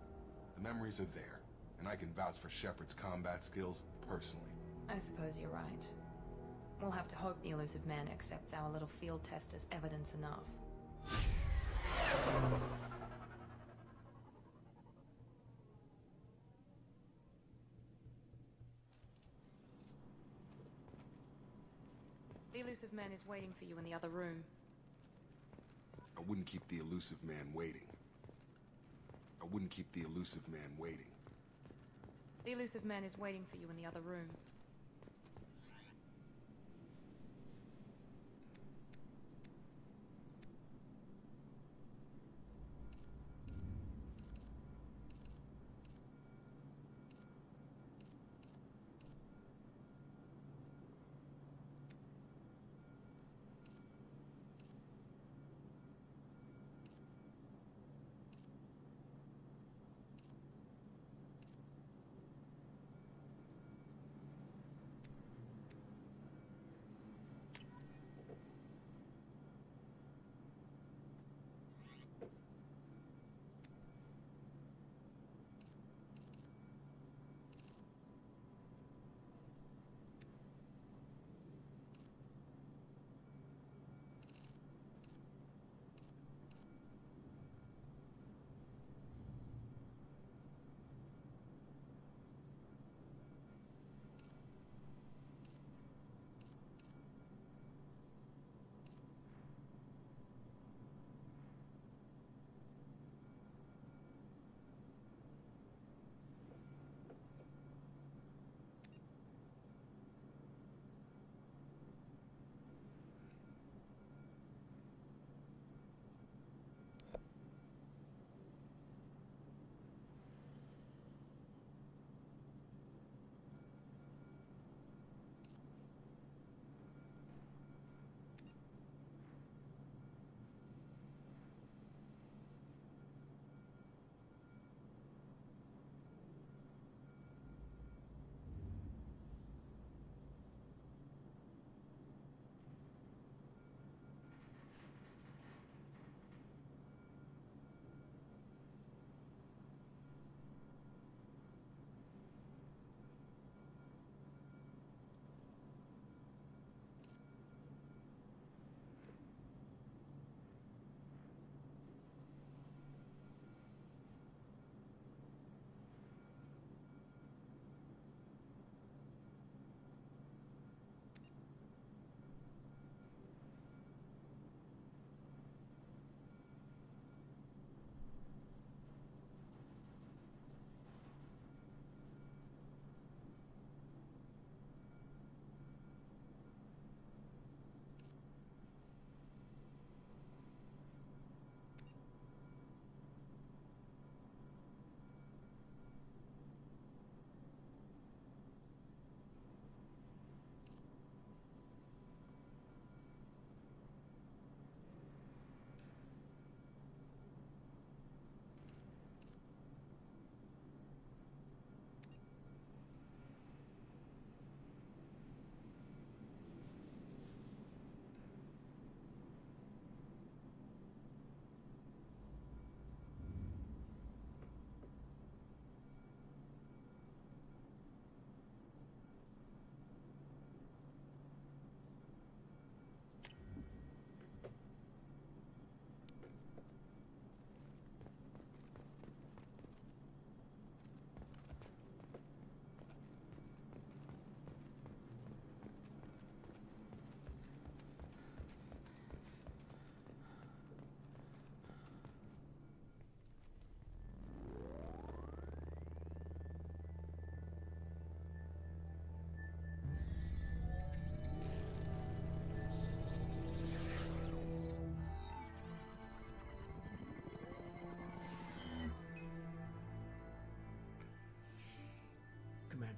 The memories are there, and I can vouch for Shepard's combat skills personally. I suppose you're right. We'll have to hope the elusive man accepts our little field test as evidence enough. The elusive man is waiting for you in the other room. I wouldn't keep the elusive man waiting. I wouldn't keep the elusive man waiting. The elusive man is waiting for you in the other room.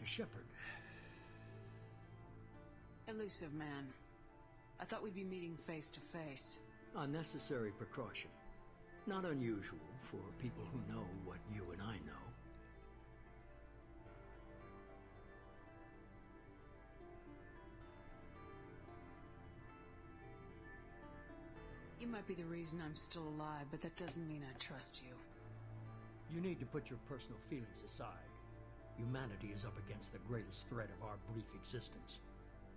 Dr. Shepard. Elusive man. I thought we'd be meeting face to face. Unnecessary precaution. Not unusual for people who know what you and I know. You might be the reason I'm still alive, but that doesn't mean I trust you. You need to put your personal feelings aside. Humanity is up against the greatest threat of our brief existence.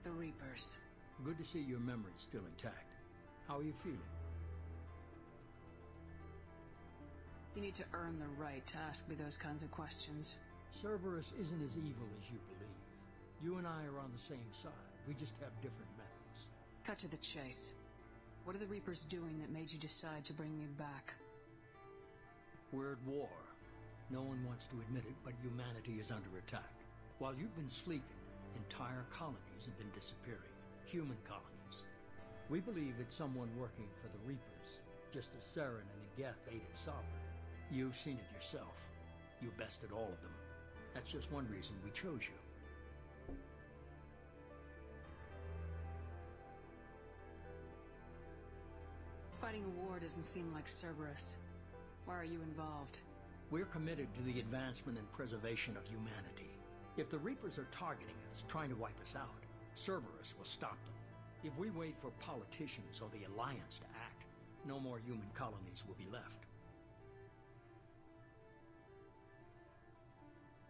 The Reapers. Good to see your memory's still intact. How are you feeling? You need to earn the right to ask me those kinds of questions. Cerberus isn't as evil as you believe. You and I are on the same side. We just have different methods. Cut to the chase. What are the Reapers doing that made you decide to bring me back? We're at war. No one wants to admit it, but humanity is under attack. While you've been sleeping, entire colonies have been disappearing. Human colonies. We believe it's someone working for the Reapers, just as Saren and Geth aided Sovereign. You've seen it yourself. You bested all of them. That's just one reason we chose you. Fighting a war doesn't seem like Cerberus. Why are you involved? We're committed to the advancement and preservation of humanity. If the Reapers are targeting us, trying to wipe us out, Cerberus will stop them. If we wait for politicians or the Alliance to act, no more human colonies will be left.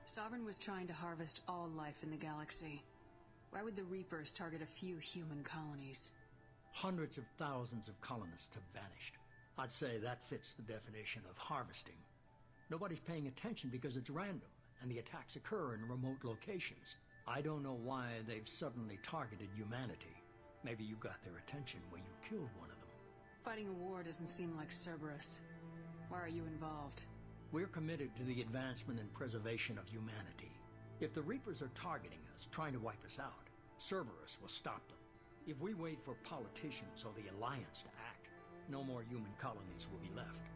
Sovereign was trying to harvest all life in the galaxy. Why would the Reapers target a few human colonies? Hundreds of thousands of colonists have vanished. I'd say that fits the definition of harvesting. Nobody's paying attention because it's random, and the attacks occur in remote locations. I don't know why they've suddenly targeted humanity. Maybe you got their attention when you killed one of them. Fighting a war doesn't seem like Cerberus. Why are you involved? We're committed to the advancement and preservation of humanity. If the Reapers are targeting us, trying to wipe us out, Cerberus will stop them. If we wait for politicians or the Alliance to act, no more human colonies will be left.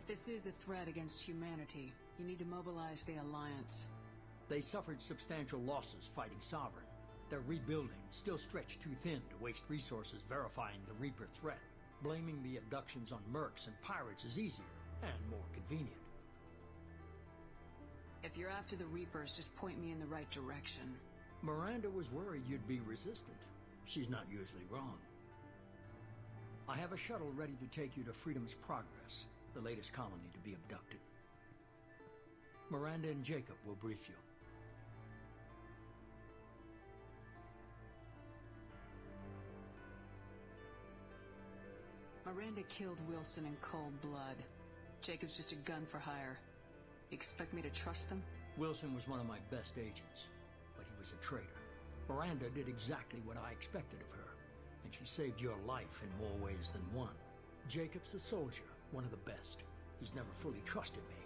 If this is a threat against humanity, you need to mobilize the Alliance. They suffered substantial losses fighting Sovereign. They're rebuilding, still stretched too thin to waste resources verifying the Reaper threat. Blaming the abductions on mercs and pirates is easier and more convenient. If you're after the Reapers, just point me in the right direction. Miranda was worried you'd be resistant. She's not usually wrong. I have a shuttle ready to take you to Freedom's Progress, the latest colony to be abducted. Miranda and Jacob will brief you. Miranda killed Wilson in cold blood. Jacob's just a gun for hire. You expect me to trust them? Wilson was one of my best agents, but he was a traitor. Miranda did exactly what I expected of her, and she saved your life in more ways than one. Jacob's a soldier, one of the best. He's never fully trusted me,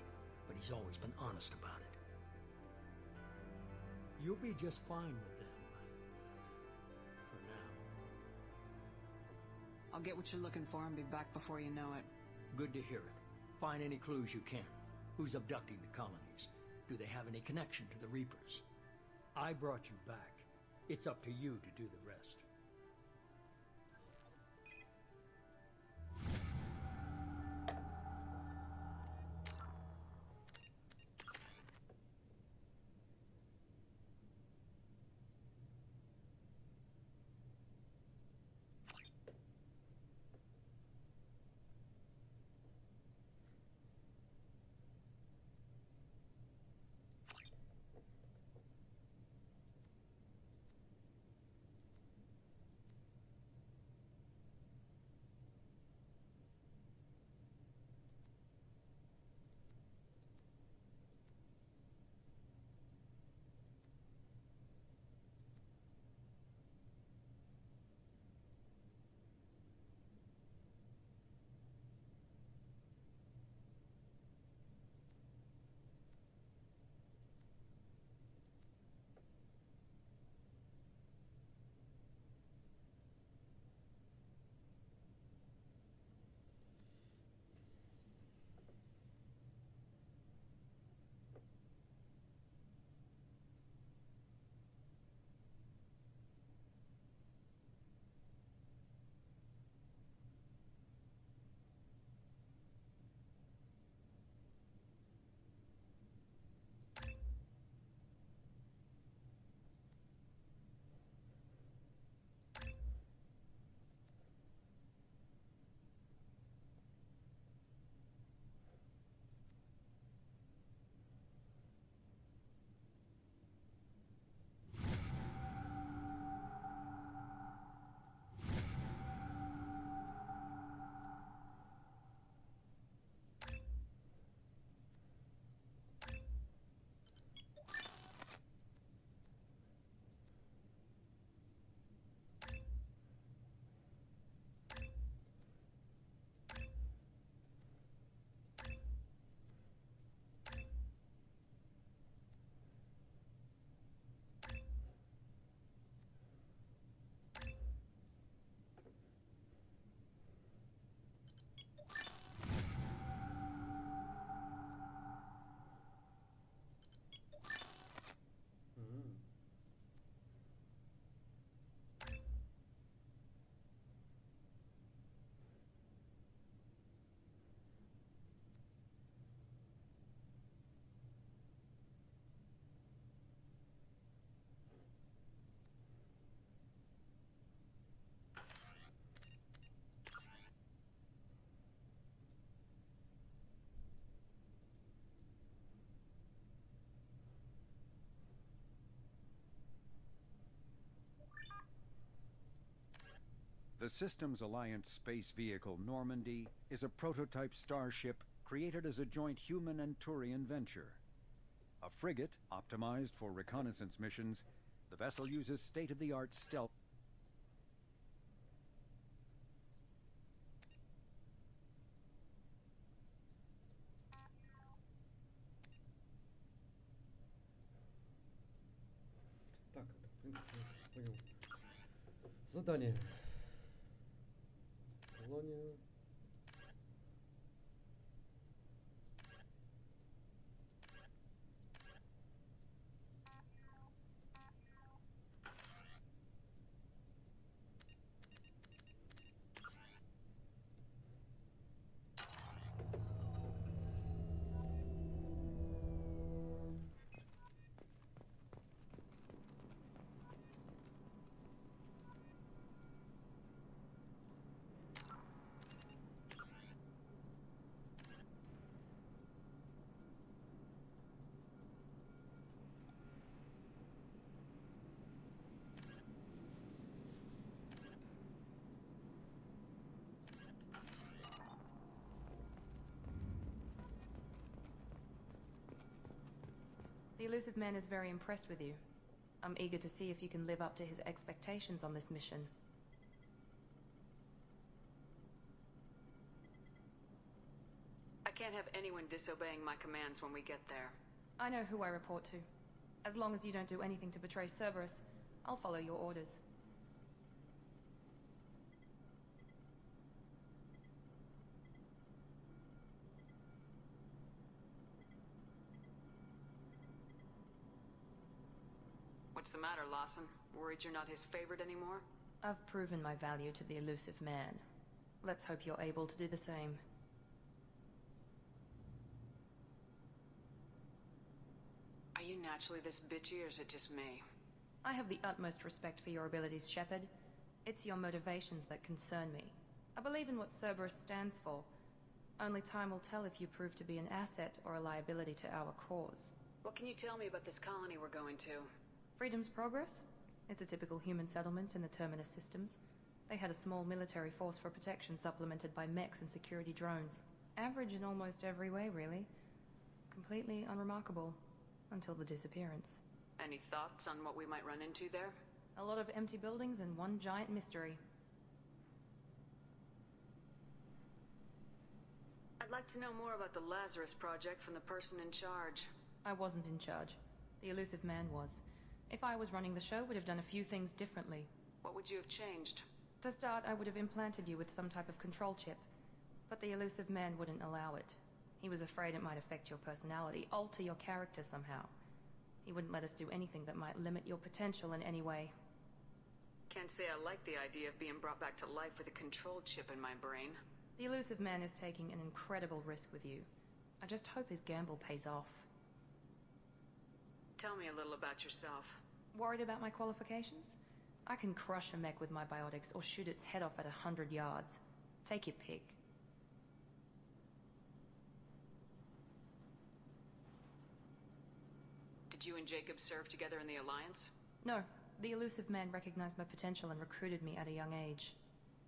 but he's always been honest about it. You'll be just fine with them. For now. I'll get what you're looking for and be back before you know it. Good to hear it. Find any clues you can. Who's abducting the colonies? Do they have any connection to the Reapers? I brought you back. It's up to you to do the rest. The Systems Alliance space vehicle Normandy is a prototype starship created as a joint human and Turian venture. A frigate optimized for reconnaissance missions, the vessel uses state-of-the-art stealth. Так, это, в принципе, понял. Задание. Колония. The elusive man is very impressed with you. I'm eager to see if you can live up to his expectations on this mission. I can't have anyone disobeying my commands when we get there. I know who I report to. As long as you don't do anything to betray Cerberus, I'll follow your orders. What's the matter, Lawson? Worried you're not his favorite anymore? I've proven my value to the elusive man. Let's hope you're able to do the same. Are you naturally this bitchy, or is it just me? I have the utmost respect for your abilities, Shepard. It's your motivations that concern me. I believe in what Cerberus stands for. Only time will tell if you prove to be an asset or a liability to our cause. What can you tell me about this colony we're going to? Freedom's Progress? It's a typical human settlement in the Terminus systems. They had a small military force for protection supplemented by mechs and security drones. Average in almost every way, really. Completely unremarkable. Until the disappearance. Any thoughts on what we might run into there? A lot of empty buildings and one giant mystery. I'd like to know more about the Lazarus Project from the person in charge. I wasn't in charge. The elusive man was. If I was running the show, would have done a few things differently. What would you have changed? To start, I would have implanted you with some type of control chip. But the elusive man wouldn't allow it. He was afraid it might affect your personality, alter your character somehow. He wouldn't let us do anything that might limit your potential in any way. Can't say I like the idea of being brought back to life with a control chip in my brain. The elusive man is taking an incredible risk with you. I just hope his gamble pays off. Tell me a little about yourself. Worried about my qualifications? I can crush a mech with my biotics or shoot its head off at 100 yards. Take your pick. Did you and Jacob serve together in the Alliance? No. The elusive man recognized my potential and recruited me at a young age.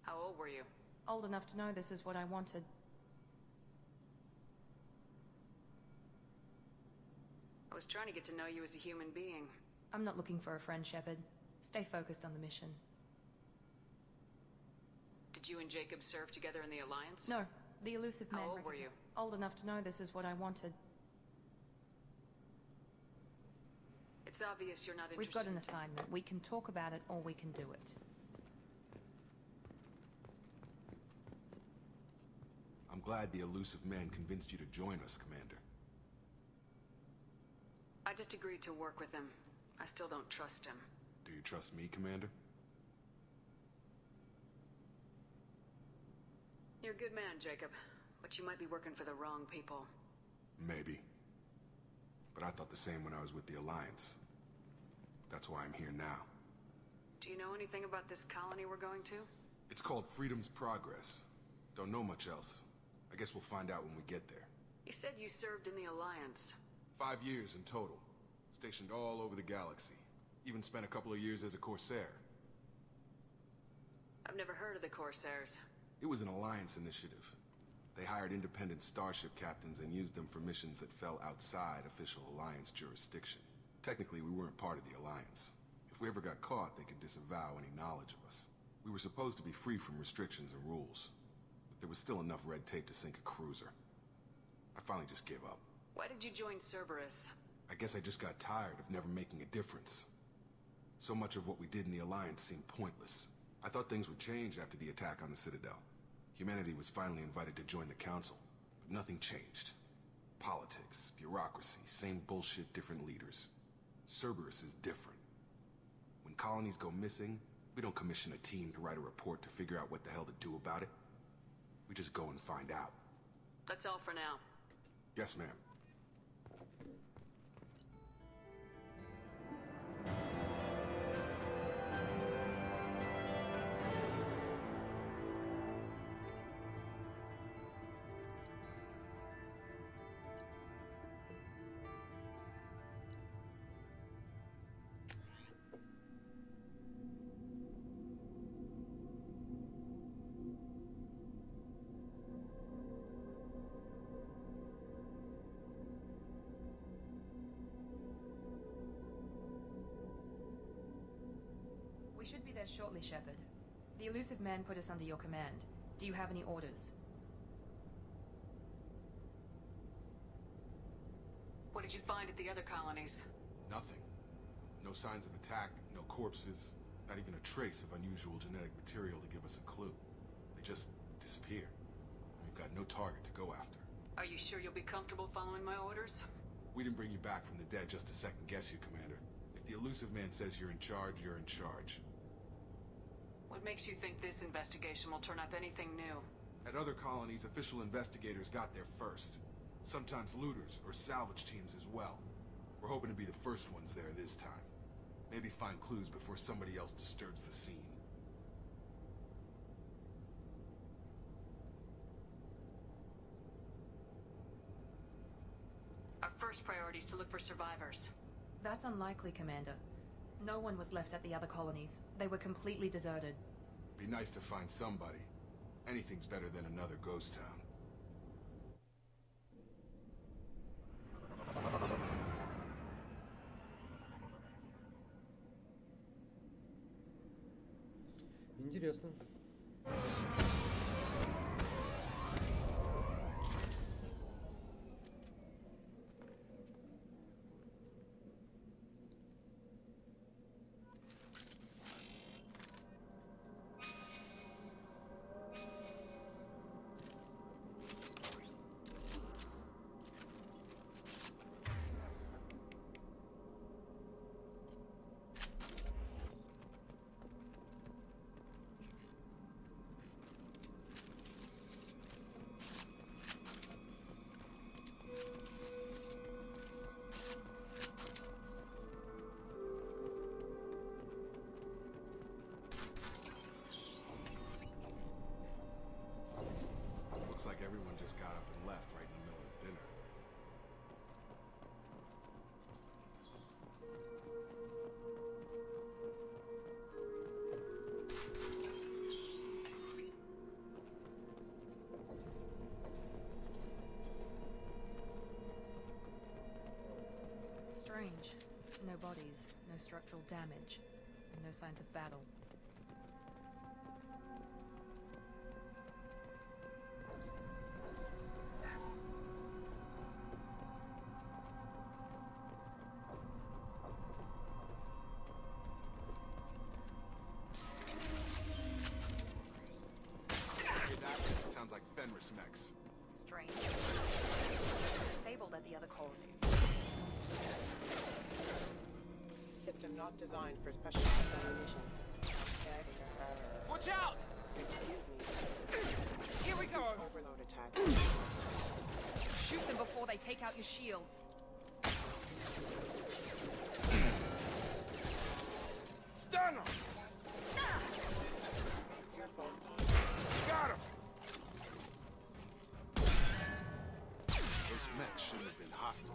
How old were you? Old enough to know this is what I wanted. I was trying to get to know you as a human being. I'm not looking for a friend, Shepard. Stay focused on the mission. Did you and Jacob serve together in the Alliance? No. The elusive man... How old were you? Old enough to know this is what I wanted. It's obvious you're not interested. We've got an assignment. We can talk about it or we can do it. I'm glad the elusive man convinced you to join us, Commander. I just agreed to work with him. I still don't trust him. Do you trust me, Commander? You're a good man, Jacob. But you might be working for the wrong people. Maybe. But I thought the same when I was with the Alliance. That's why I'm here now. Do you know anything about this colony we're going to? It's called Freedom's Progress. Don't know much else. I guess we'll find out when we get there. You said you served in the Alliance. 5 years in total. Stationed all over the galaxy. Even spent a couple of years as a Corsair. I've never heard of the Corsairs. It was an Alliance initiative. They hired independent starship captains and used them for missions that fell outside official Alliance jurisdiction. Technically, we weren't part of the Alliance. If we ever got caught, they could disavow any knowledge of us. We were supposed to be free from restrictions and rules, but there was still enough red tape to sink a cruiser. I finally just gave up. Why did you join Cerberus? I guess I just got tired of never making a difference. So much of what we did in the Alliance seemed pointless. I thought things would change after the attack on the Citadel. Humanity was finally invited to join the Council, but nothing changed. Politics, bureaucracy, same bullshit, different leaders. Cerberus is different. When colonies go missing, we don't commission a team to write a report to figure out what the hell to do about it. We just go and find out. That's all for now. Yes, ma'am. We should be there shortly, Shepard. The elusive man put us under your command. Do you have any orders? What did you find at the other colonies? Nothing. No signs of attack, no corpses, not even a trace of unusual genetic material to give us a clue. They just disappear. We've got no target to go after. Are you sure you'll be comfortable following my orders? We didn't bring you back from the dead just to second guess you, Commander. If the elusive man says you're in charge, you're in charge. What makes you think this investigation will turn up anything new? At other colonies, official investigators got there first. Sometimes looters or salvage teams as well. We're hoping to be the first ones there this time. Maybe find clues before somebody else disturbs the scene. Our first priority is to look for survivors. That's unlikely, Commander. No one was left at the other colonies. They were completely deserted. Be nice to find somebody. Anything's better than another ghost town. Интересно. Looks like everyone just got up and left right in the middle of dinner. Strange. No bodies, no structural damage, and no signs of battle. Sounds like Fenris mechs. Strange. Disabled at the other colonies. System not designed for specialized ammunition. Watch out! Excuse me. Here we go! Overload attack. Shoot them before they take out your shields. Stun him! Careful. Got him! Those mechs shouldn't have been hostile.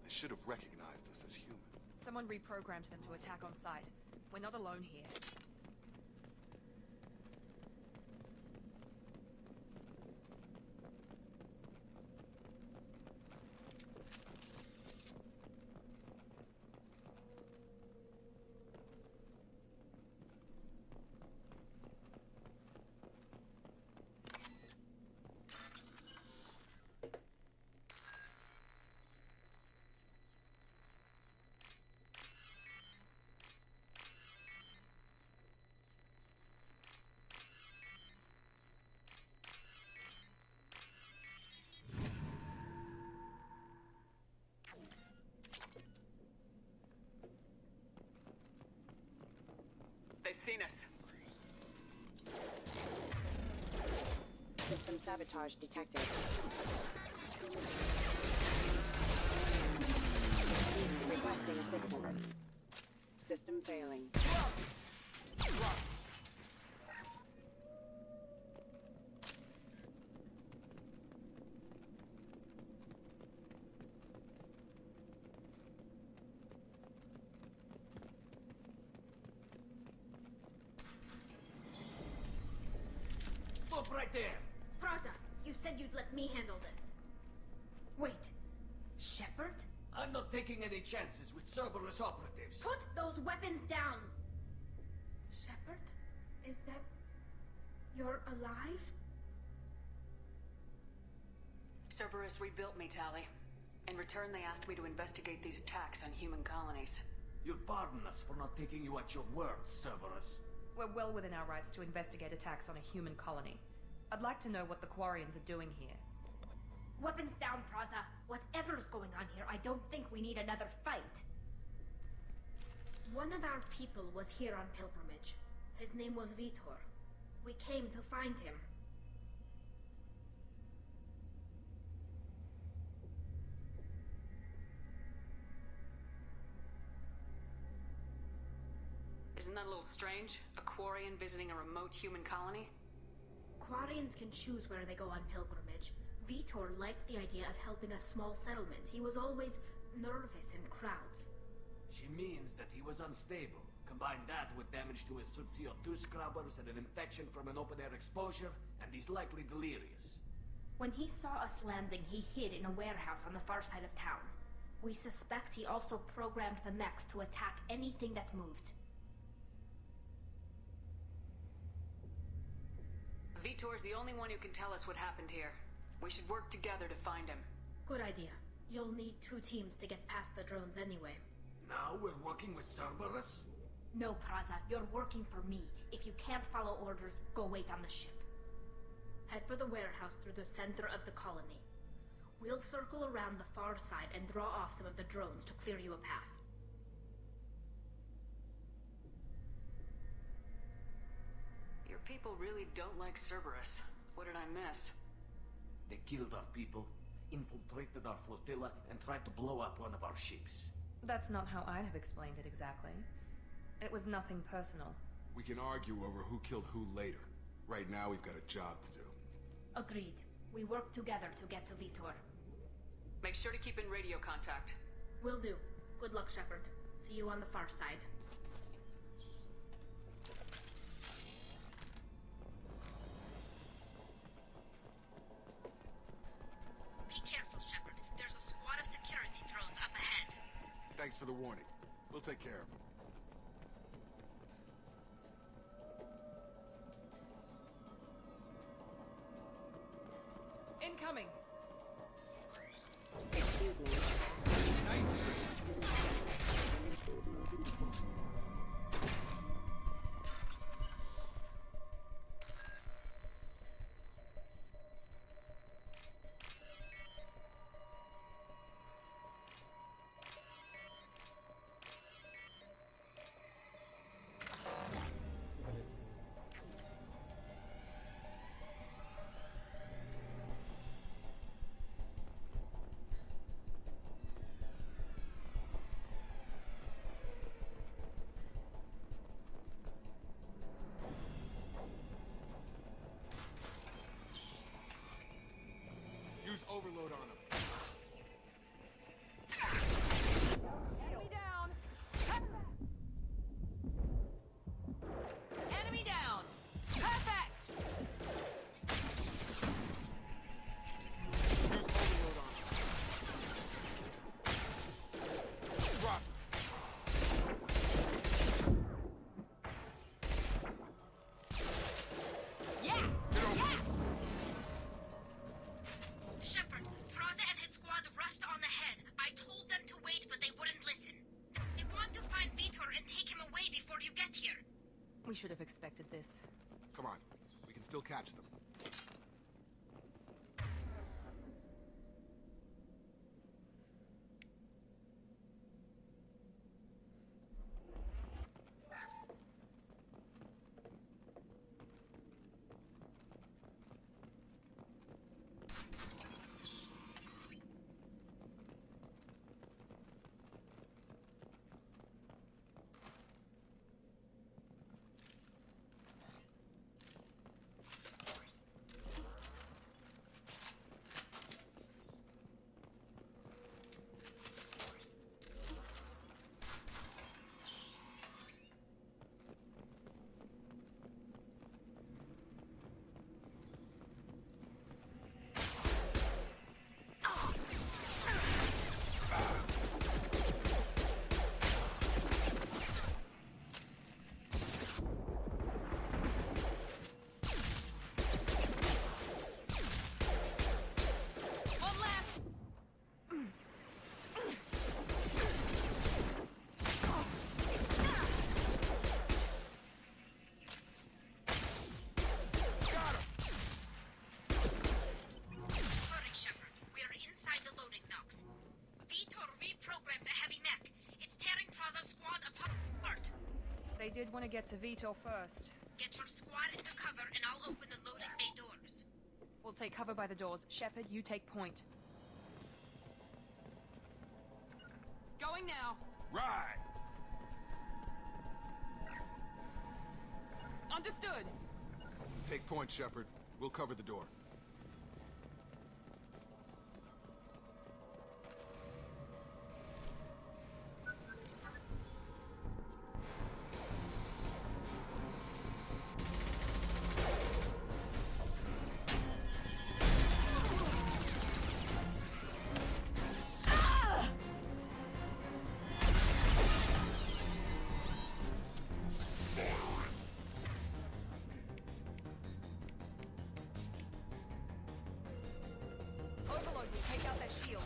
They should have recognized us as human. Someone reprogrammed them to attack on sight. We're not alone here. Sabotage detected. Requesting assistance. System failing. Stop right there! Praza, you said you'd let me handle this. Wait, Shepard? I'm not taking any chances with Cerberus operatives. Put those weapons down! Shepard? Is that... you're alive? Cerberus rebuilt me, Tali. In return, they asked me to investigate these attacks on human colonies. You'll pardon us for not taking you at your word, Cerberus. We're well within our rights to investigate attacks on a human colony. I'd like to know what the Quarians are doing here. Weapons down, Praza. Whatever's going on here, I don't think we need another fight. One of our people was here on pilgrimage. His name was Vitor. We came to find him. Isn't that a little strange? A Quarian visiting a remote human colony? Quarians can choose where they go on pilgrimage. Vitor liked the idea of helping a small settlement. He was always nervous in crowds. She means that he was unstable. Combine that with damage to his suit CO2 scrubbers and an infection from an open-air exposure, and he's likely delirious. When he saw us landing, he hid in a warehouse on the far side of town. We suspect he also programmed the mechs to attack anything that moved. Vitor's the only one who can tell us what happened here. We should work together to find him. Good idea. You'll need 2 teams to get past the drones anyway. Now we're working with Cerberus? No, Praza. You're working for me. If you can't follow orders, go wait on the ship. Head for the warehouse through the center of the colony. We'll circle around the far side and draw off some of the drones to clear you a path. Your people really don't like Cerberus. What did I miss? They killed our people, infiltrated our flotilla, and tried to blow up one of our ships. That's not how I'd have explained it exactly. It was nothing personal. We can argue over who killed who later. Right now, we've got a job to do. Agreed. We work together to get to Vitor. Make sure to keep in radio contact. Will do. Good luck, Shepard. See you on the far side. Be careful, Shepard. There's a squad of security drones up ahead. Thanks for the warning. We'll take care of them. Incoming! Excuse me. Use overload on them. Enemy down! Enemy down! Perfect! Use overload on them. Drop. Yes! Get over. Yes! Shepard, Praza and his squad rushed on ahead. I told them to wait, but they wouldn't listen. They want to find Vitor and take him away before you get here. We should have expected this. Come on. We can still catch them. did want to get to Vitor first. Get your squad into cover and I'll open the loading bay doors. We'll take cover by the doors. Shepard, you take point. Going now. Right. Understood. Take point, Shepard. We'll cover the door. Overload will take out their shield.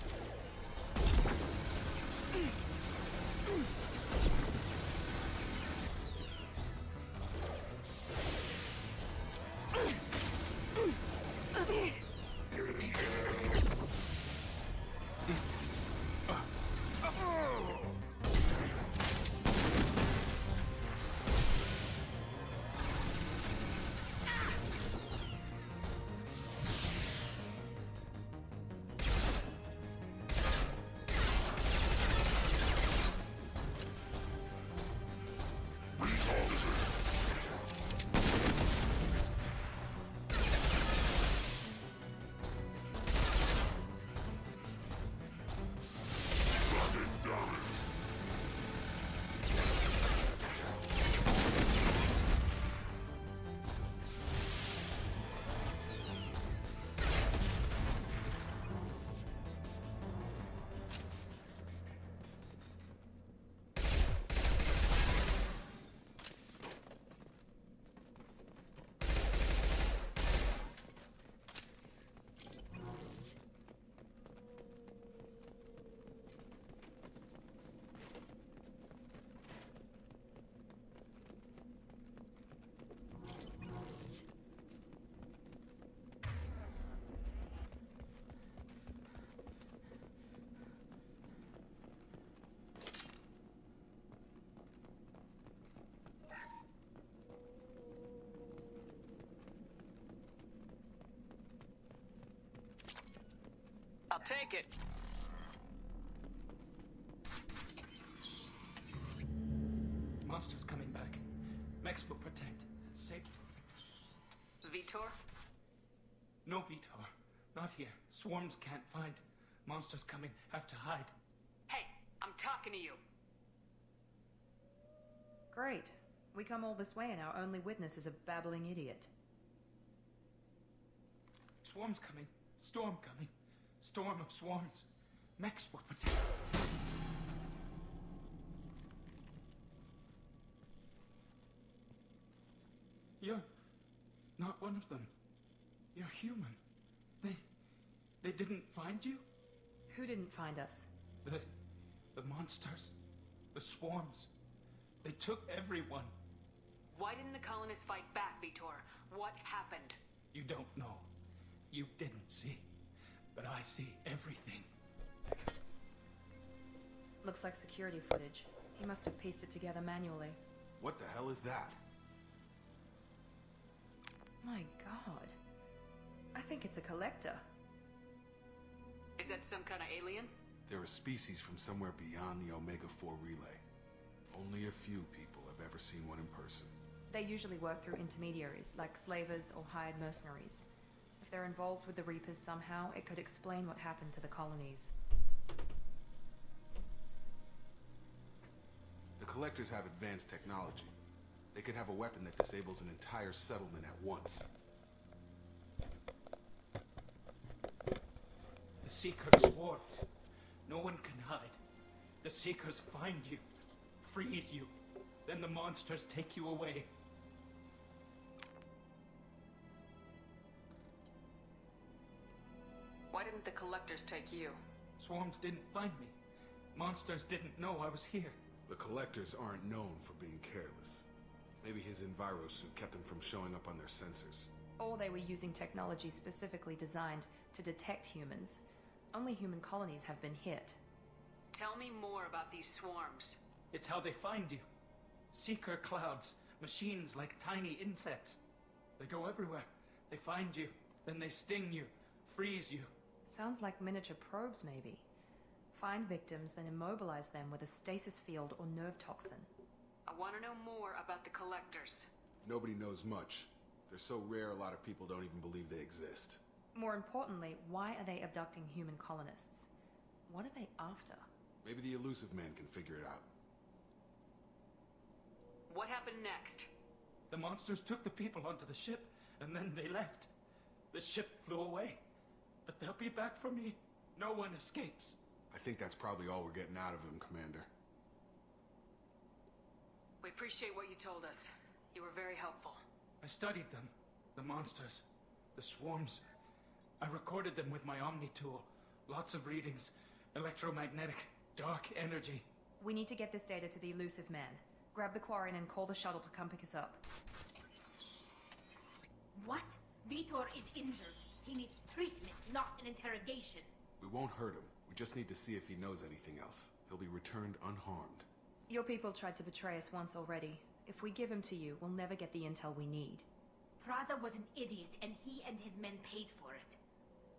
I'll take it. Monsters coming back. Max will protect. Safe. Vitor? No, Vitor. Not here. Swarms can't find. Monsters coming. Have to hide. Hey, I'm talking to you. Great. We come all this way and our only witness is a babbling idiot. Swarms coming. Storm coming. Storm of swarms. Max will protect. You're not one of them. You're human. They didn't find you? Who didn't find us? The monsters. The swarms. They took everyone. Why didn't the colonists fight back, Vitor? What happened? You don't know. You didn't see. But I see everything. Looks like security footage. He must have pieced it together manually. What the hell is that? My god. I think it's a collector. Is that some kind of alien? They're a species from somewhere beyond the Omega-4 relay. Only a few people have ever seen one in person. They usually work through intermediaries, like slavers or hired mercenaries. If they're involved with the Reapers somehow, it could explain what happened to the colonies. The collectors have advanced technology. They could have a weapon that disables an entire settlement at once. The Seekers swarms. No one can hide. The Seekers find you, freeze you, then the monsters take you away. Why didn't the collectors take you? Swarms didn't find me. Monsters didn't know I was here. The collectors aren't known for being careless. Maybe his enviro suit kept him from showing up on their sensors. Or they were using technology specifically designed to detect humans. Only human colonies have been hit. Tell me more about these swarms. It's how they find you. Seeker clouds. Machines like tiny insects. They go everywhere. They find you, then they sting you, freeze you. Sounds like miniature probes, maybe. Find victims, then immobilize them with a stasis field or nerve toxin. I want to know more about the collectors. Nobody knows much. They're so rare, a lot of people don't even believe they exist. More importantly, why are they abducting human colonists? What are they after? Maybe the elusive man can figure it out. What happened next? The monsters took the people onto the ship, and then they left. The ship flew away. But they'll be back for me. No one escapes. I think that's probably all we're getting out of him, Commander. We appreciate what you told us. You were very helpful. I studied them. The monsters. The swarms. I recorded them with my Omni tool. Lots of readings. Electromagnetic. Dark energy. We need to get this data to the elusive man. Grab the Quarian and call the shuttle to come pick us up. What? Vitor is injured. He needs treatment, not an interrogation. We won't hurt him. We just need to see if he knows anything else. He'll be returned unharmed. Your people tried to betray us once already. If we give him to you, we'll never get the intel we need. Praza was an idiot, and he and his men paid for it.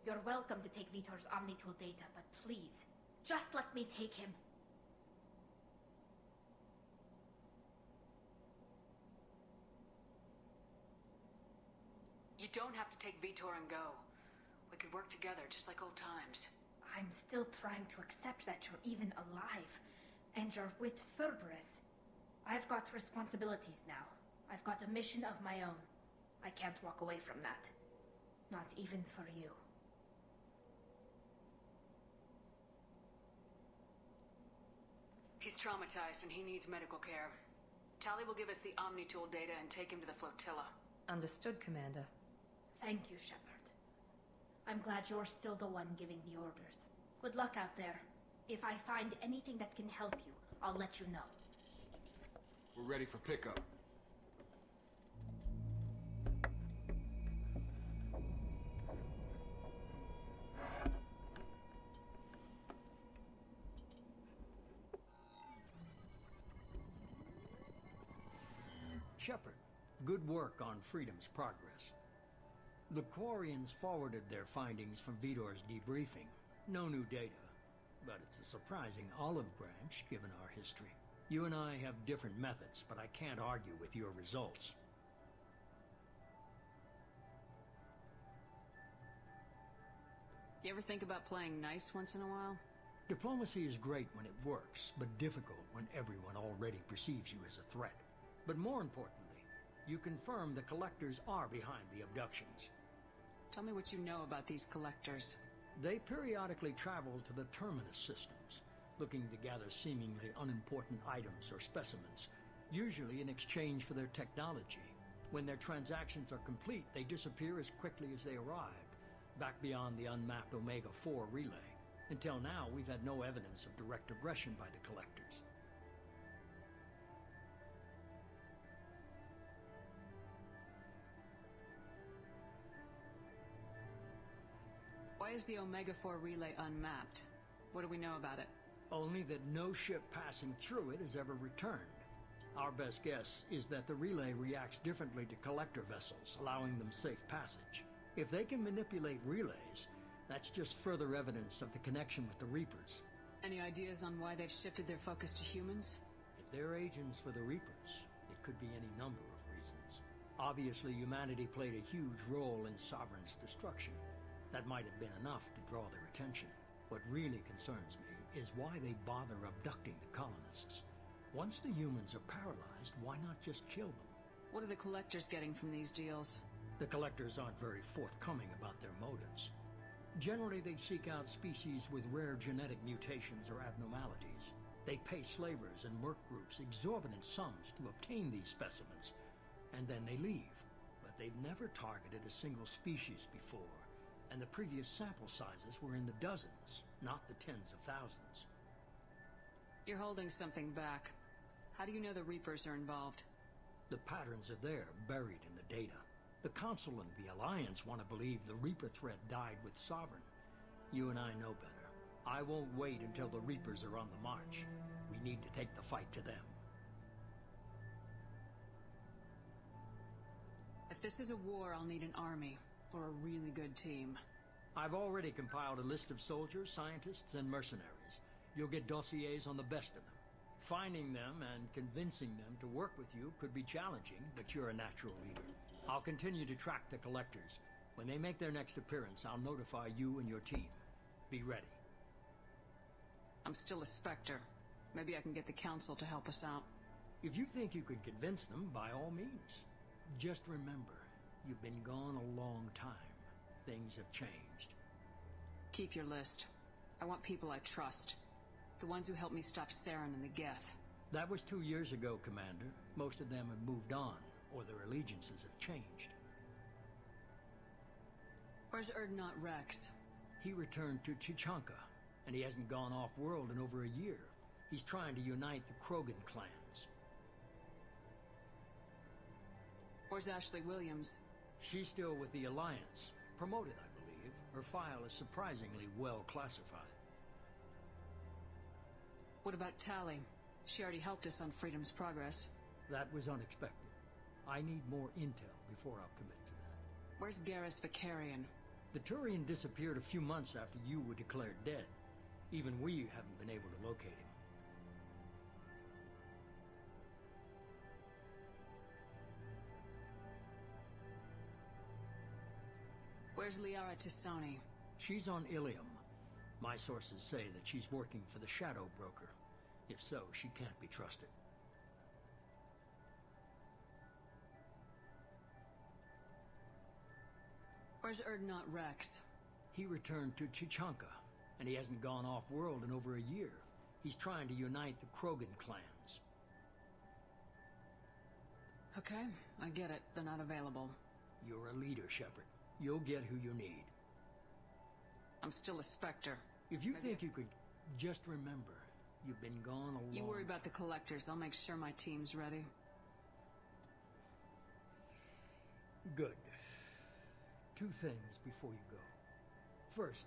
You're welcome to take Vitor's Omnitool data, but please, just let me take him. You don't have to take Vitor and go. We could work together, just like old times. I'm still trying to accept that you're even alive. And you're with Cerberus. I've got responsibilities now. I've got a mission of my own. I can't walk away from that. Not even for you. He's traumatized and he needs medical care. Tally will give us the Omnitool data and take him to the flotilla. Understood, Commander. Thank you, Shepard. I'm glad you're still the one giving the orders. Good luck out there. If I find anything that can help you, I'll let you know. We're ready for pickup. Shepard, good work on Freedom's progress. The Quarians forwarded their findings from Vitor's debriefing. No new data, but it's a surprising olive branch given our history. You and I have different methods, but I can't argue with your results. You ever think about playing nice once in a while? Diplomacy is great when it works, but difficult when everyone already perceives you as a threat. But more importantly, you confirm the collectors are behind the abductions. Tell me what you know about these collectors. They periodically travel to the terminus systems, looking to gather seemingly unimportant items or specimens, usually in exchange for their technology. When their transactions are complete, they disappear as quickly as they arrived, back beyond the unmapped Omega-4 relay. Until now, we've had no evidence of direct aggression by the collectors. Why is the Omega-4 relay unmapped? What do we know about it? Only that no ship passing through it has ever returned. Our best guess is that the relay reacts differently to collector vessels, allowing them safe passage. If they can manipulate relays, that's just further evidence of the connection with the Reapers. Any ideas on why they've shifted their focus to humans? If they're agents for the Reapers, it could be any number of reasons. Obviously, humanity played a huge role in Sovereign's destruction. That might have been enough to draw their attention. What really concerns me is why they bother abducting the colonists. Once the humans are paralyzed, why not just kill them? What are the collectors getting from these deals? The collectors aren't very forthcoming about their motives. Generally, they seek out species with rare genetic mutations or abnormalities. They pay slavers and merc groups exorbitant sums to obtain these specimens, and then they leave. But they've never targeted a single species before, and the previous sample sizes were in the dozens, not the tens of thousands. You're holding something back. How do you know the Reapers are involved? The patterns are there, buried in the data. The Council and the Alliance want to believe the Reaper threat died with Sovereign. You and I know better. I won't wait until the Reapers are on the march. We need to take the fight to them. this is a war, I'll need an army, or a really good team. I've already compiled a list of soldiers, scientists, and mercenaries. You'll get dossiers on the best of them. Finding them and convincing them to work with you could be challenging, but you're a natural leader. I'll continue to track the collectors. When they make their next appearance, I'll notify you and your team. Be ready. I'm still a Spectre. Maybe I can get the Council to help us out. If you think you could convince them, by all means. Just remember, you've been gone a long time. Things have changed. Keep your list. I want people I trust. The ones who helped me stop Saren and the Geth. That was 2 years ago, Commander. Most of them have moved on, or their allegiances have changed. Where's Erdnot Rex? He returned to Chichanka, and he hasn't gone off-world in over a year. He's trying to unite the Krogan clans. Where's Ashley Williams? She's still with the Alliance. Promoted, I believe. Her file is surprisingly well classified. What about Tally? She already helped us on Freedom's Progress. That was unexpected. I need more intel before I'll commit to that. Where's Garrus Vicarian? The Turian disappeared a few months after you were declared dead. Even we haven't been able to locate him. Where's Liara Tisoni? She's on Ilium. My sources say that she's working for the Shadow Broker. If so, she can't be trusted. Where's Erdnot Rex? He returned to Chichanka, and he hasn't gone off-world in over a year. He's trying to unite the Krogan clans. Okay, I get it. They're not available. You're a leader, Shepard. You'll get who you need. I'm still a Spectre. If you think you could just remember, you've been gone a long You worry about the collectors. I'll make sure my team's ready. Good. 2 things before you go. First,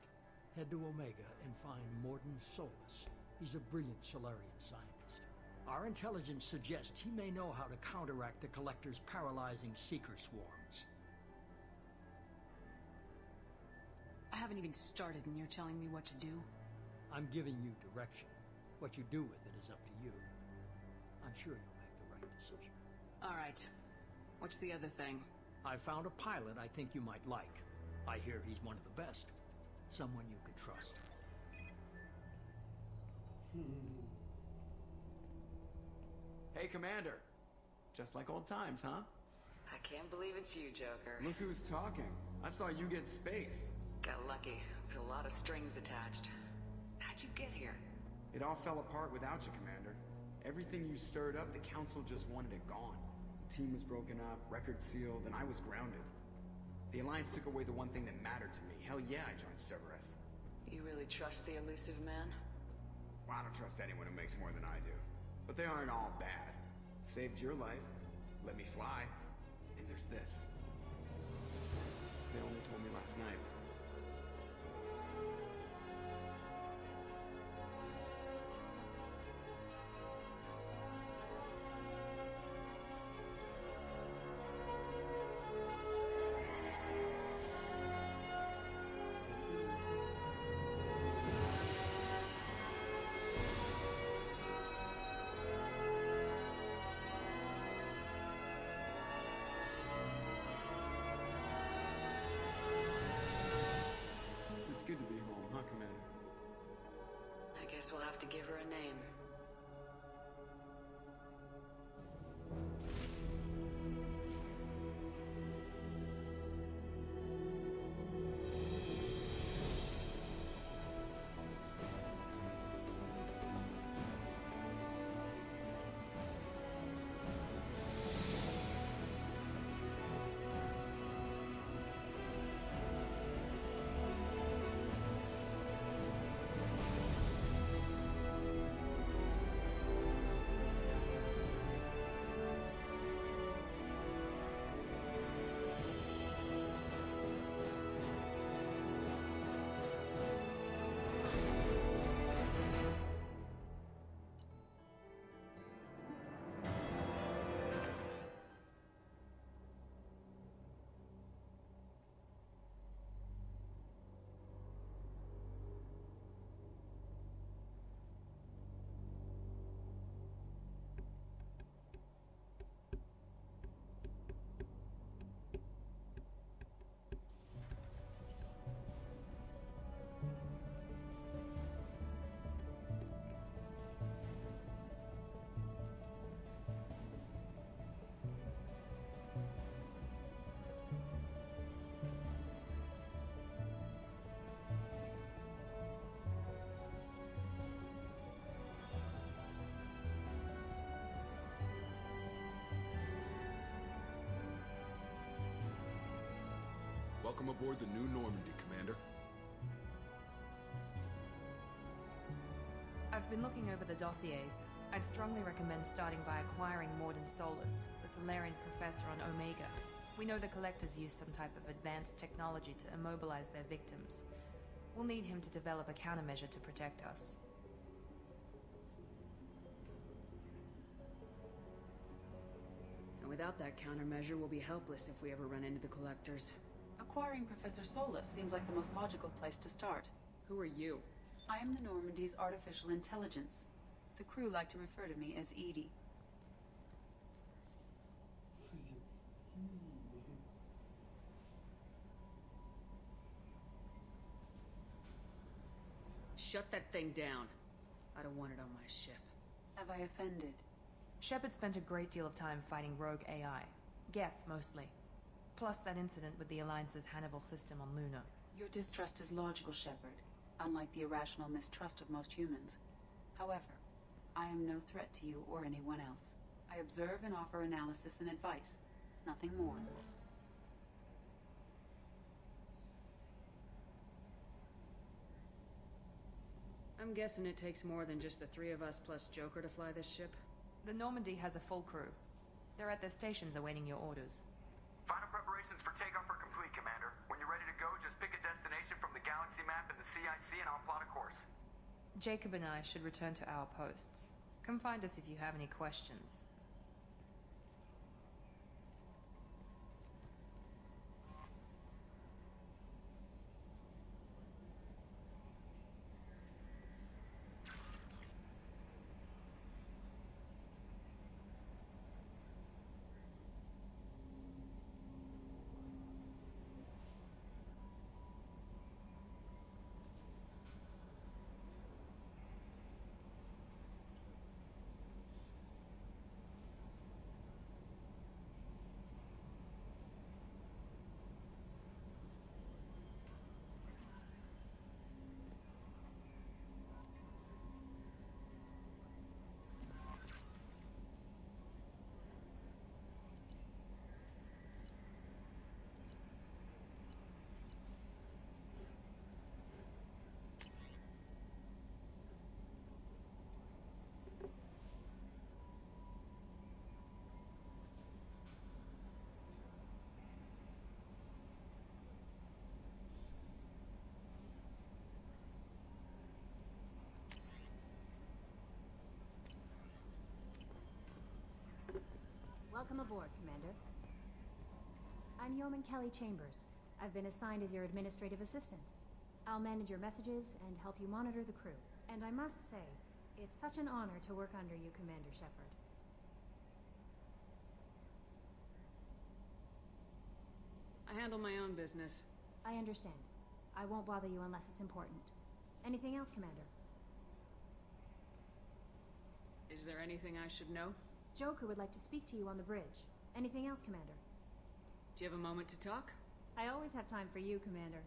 head to Omega and find Mordin Solus. He's a brilliant Solarian scientist. Our intelligence suggests he may know how to counteract the Collector's paralyzing Seeker swarms. I haven't even started and you're telling me what to do? I'm giving you direction. What you do with it is up to you. I'm sure you'll make the right decision. All right. What's the other thing? I found a pilot I think you might like. I hear he's one of the best. Someone you can trust. Hey, Commander. Just like old times, huh? I can't believe it's you, Joker. Look who's talking. I saw you get spaced. Got lucky, with a lot of strings attached. How'd you get here? It all fell apart without you, Commander. Everything you stirred up, the Council just wanted it gone. The team was broken up, record sealed, and I was grounded. The Alliance took away the one thing that mattered to me. Hell yeah, I joined Cerberus. You really trust the elusive man? Well, I don't trust anyone who makes more than I do. But they aren't all bad. Saved your life, let me fly, and there's this. They only told me last night. Good to be home, huh, Commander? I guess we'll have to give her a name. Welcome aboard the new Normandy, Commander. I've been looking over the dossiers. I'd strongly recommend starting by acquiring Morden Solus, the Solarian professor on Omega. We know the Collectors use some type of advanced technology to immobilize their victims. We'll need him to develop a countermeasure to protect us. And without that countermeasure, we'll be helpless if we ever run into the Collectors. Acquiring Professor Solus seems like the most logical place to start. Who are you? I am the Normandy's artificial intelligence. The crew like to refer to me as Edie. Shut that thing down. I don't want it on my ship. Have I offended? Shepard spent a great deal of time fighting rogue AI. Geth, mostly. Plus that incident with the Alliance's Hannibal system on Luna. Your distrust is logical, Shepard, unlike the irrational mistrust of most humans. However, I am no threat to you or anyone else. I observe and offer analysis and advice. Nothing more. I'm guessing it takes more than just the three of us plus Joker to fly this ship? The Normandy has a full crew. They're at their stations awaiting your orders. Final preparations for takeoff are complete, Commander. When you're ready to go, just pick a destination from the galaxy map and the CIC and I'll plot a course. Jacob and I should return to our posts. Come find us if you have any questions. Welcome aboard, Commander. I'm Yeoman Kelly Chambers. I've been assigned as your administrative assistant. I'll manage your messages and help you monitor the crew. And I must say, it's such an honor to work under you, Commander Shepard. I handle my own business. I understand. I won't bother you unless it's important. Anything else, Commander? Is there anything I should know? Joker would like to speak to you on the bridge. Anything else, Commander? Do you have a moment to talk? I always have time for you, Commander.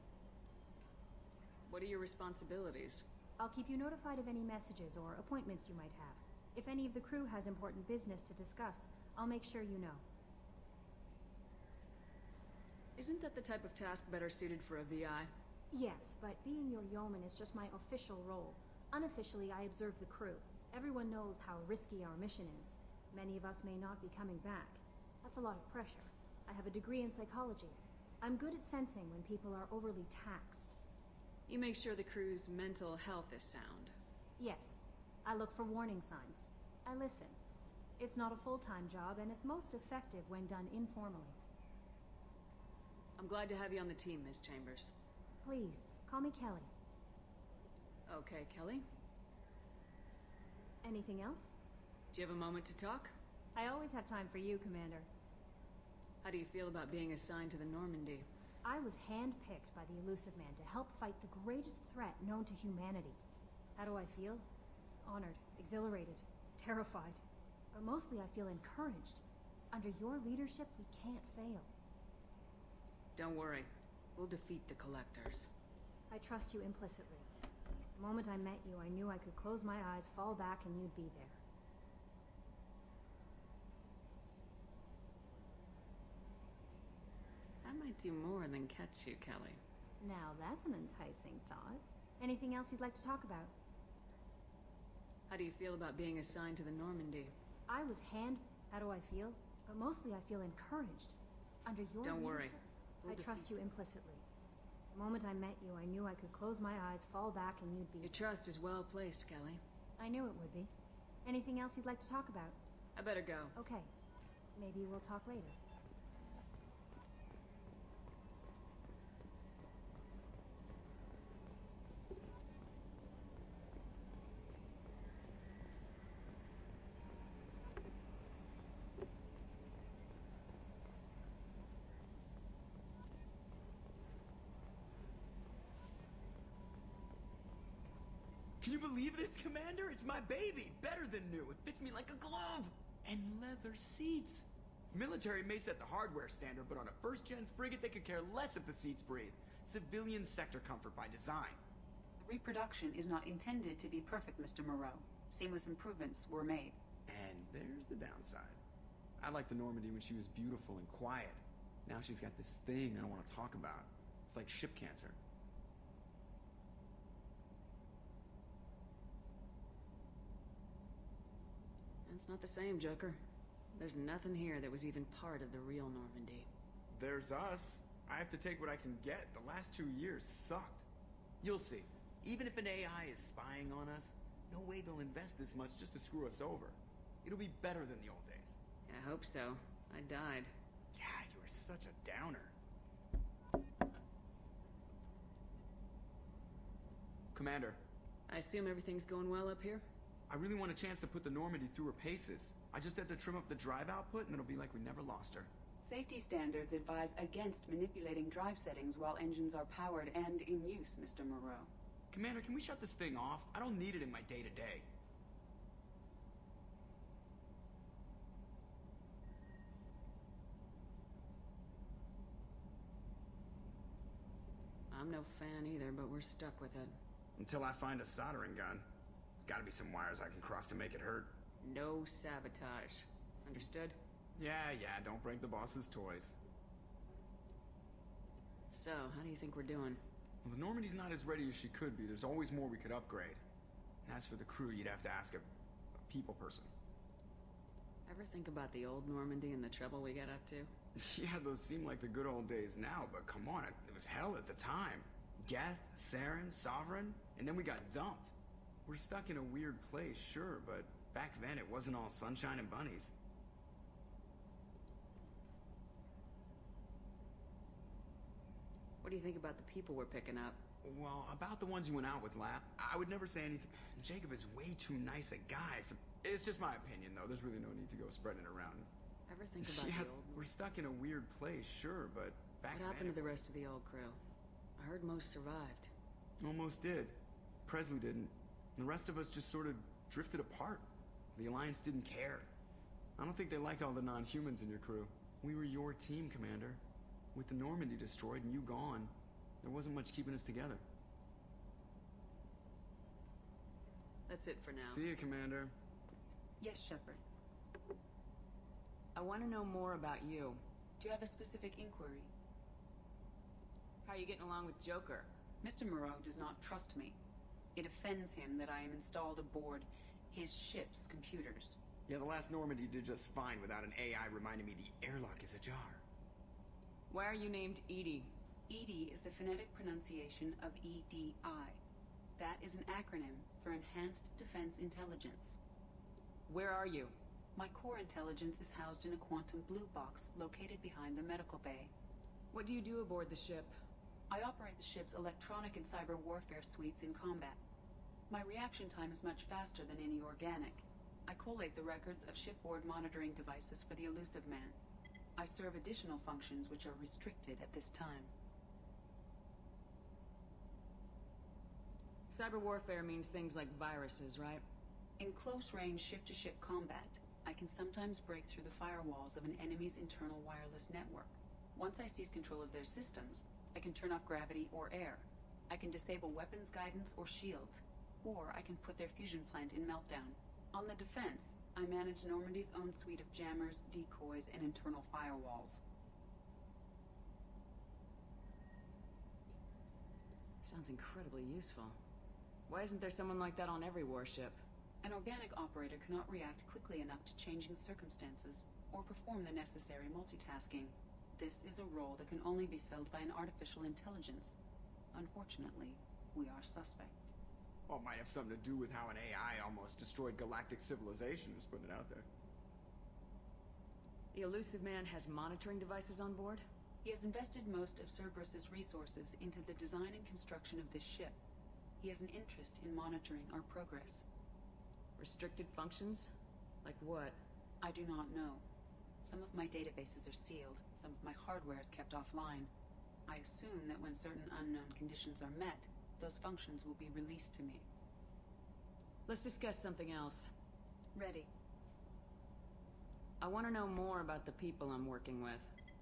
What are your responsibilities? I'll keep you notified of any messages or appointments you might have. If any of the crew has important business to discuss, I'll make sure you know. Isn't that the type of task better suited for a VI? Yes, but being your yeoman is just my official role. Unofficially, I observe the crew. Everyone knows how risky our mission is. Many of us may not be coming back. That's a lot of pressure. I have a degree in psychology. I'm good at sensing when people are overly taxed. You make sure the crew's mental health is sound. Yes. I look for warning signs. I listen. It's not a full-time job, and it's most effective when done informally. I'm glad to have you on the team, Ms. Chambers. Please, call me Kelly. Okay, Kelly. Anything else? Do you have a moment to talk? I always have time for you, Commander. How do you feel about being assigned to the Normandy? I was handpicked by the Elusive Man to help fight the greatest threat known to humanity. How do I feel? Honored, exhilarated, terrified. But mostly I feel encouraged. Under your leadership, we can't fail. Don't worry. We'll defeat the Collectors. I trust you implicitly. The moment I met you, I knew I could close my eyes, fall back, and you'd be there. That might might do more than catch you, Kelly. Now that's an enticing thought. Anything else you'd like to talk about? How do you feel about being assigned to the Normandy? I was How do I feel? But mostly I feel encouraged. Under your Don't worry. I trust you implicitly. The moment I met you, I knew I could close my eyes, fall back, and you'd be... Your trust is well placed, Kelly. I knew it would be. Anything else you'd like to talk about? I better go. Okay. Maybe we'll talk later. Can you believe this, Commander? It's my baby! Better than new. It fits me like a glove! And leather seats! Military may set the hardware standard, but on a first-gen frigate, they could care less if the seats breathe. Civilian sector comfort by design. The reproduction is not intended to be perfect, Mr. Moreau. Seamless improvements were made. And there's the downside. I liked the Normandy when she was beautiful and quiet. Now she's got this thing I don't want to talk about. It's like ship cancer. It's not the same, Joker. There's nothing here that was even part of the real Normandy. There's us. I have to take what I can get. The last 2 years sucked. You'll see. Even if an AI is spying on us, no way they'll invest this much just to screw us over. It'll be better than the old days. I hope so. I died. Yeah, you were such a downer. Commander. I assume everything's going well up here? I really want a chance to put the Normandy through her paces. I just have to trim up the drive output and it'll be like we never lost her. Safety standards advise against manipulating drive settings while engines are powered and in use, Mr. Moreau. Commander, can we shut this thing off? I don't need it in my day-to-day. I'm no fan either, but we're stuck with it. Until I find a soldering gun. There's gotta be some wires I can cross to make it hurt. No sabotage. Understood? Yeah, don't break the boss's toys. So, how do you think we're doing? Well, the Normandy's not as ready as she could be. There's always more we could upgrade. And as for the crew, you'd have to ask a people person. Ever think about the old Normandy and the trouble we got up to? Yeah, those seem like the good old days now, but come on, it was hell at the time. Geth, Saren, Sovereign, and then we got dumped. We're stuck in a weird place, sure, but back then it wasn't all sunshine and bunnies. What do you think about the people we're picking up? Well, about the ones you went out with, Lap, I would never say anything. Jacob is way too nice a guy for... It's just my opinion, though. There's really no need to go spreading it around. Ever think about yeah, the old... we're stuck in a weird place, sure, but back then... What happened to the rest of the old crew? I heard most survived. Almost did. Presley didn't. The rest of us just sort of drifted apart. The Alliance didn't care. I don't think they liked all the non-humans in your crew. We were your team, Commander. With the Normandy destroyed and you gone, there wasn't much keeping us together. That's it for now. See you, Commander. Yes, Shepard. I want to know more about you. Do you have a specific inquiry? How are you getting along with Joker? Mr. Moreau does not trust me. It offends him that I am installed aboard his ship's computers. Yeah, the last Normandy did just fine without an AI reminding me the airlock is ajar. Why are you named Edie? Edie is the phonetic pronunciation of EDI. That is an acronym for Enhanced Defense Intelligence. Where are you? My core intelligence is housed in a quantum blue box located behind the medical bay. What do you do aboard the ship? I operate the ship's electronic and cyber warfare suites in combat. My reaction time is much faster than any organic. I collate the records of shipboard monitoring devices for the elusive man. I serve additional functions which are restricted at this time. Cyber warfare means things like viruses, right? In close-range ship-to-ship combat, I can sometimes break through the firewalls of an enemy's internal wireless network. Once I seize control of their systems, I can turn off gravity or air. I can disable weapons guidance or shields, or I can put their fusion plant in meltdown. On the defense, I manage Normandy's own suite of jammers, decoys, and internal firewalls. Sounds incredibly useful. Why isn't there someone like that on every warship? An organic operator cannot react quickly enough to changing circumstances, or perform the necessary multitasking. This is a role that can only be filled by an artificial intelligence. Unfortunately, we are suspect. Well, it might have something to do with how an AI almost destroyed galactic civilization, just putting it out there. The elusive man has monitoring devices on board? He has invested most of Cerberus's resources into the design and construction of this ship. He has an interest in monitoring our progress. Restricted functions? Like what? I do not know. Some of my databases are sealed, some of my hardware is kept offline. I assume that when certain unknown conditions are met, those functions will be released to me. Let's discuss something else. Ready. I want to know more about the people I'm working with.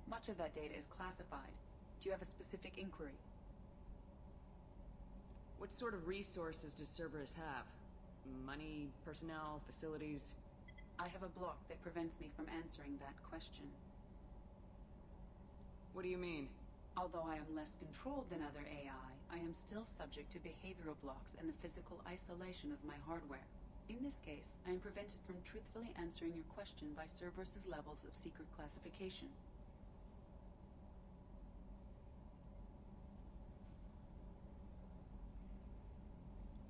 Much of that data is classified. Do you have a specific inquiry? What sort of resources does Cerberus have? Money, personnel, facilities? I have a block that prevents me from answering that question. What do you mean? Although I am less controlled than other AI, I am still subject to behavioral blocks and the physical isolation of my hardware. In this case, I am prevented from truthfully answering your question by Cerberus's levels of secret classification.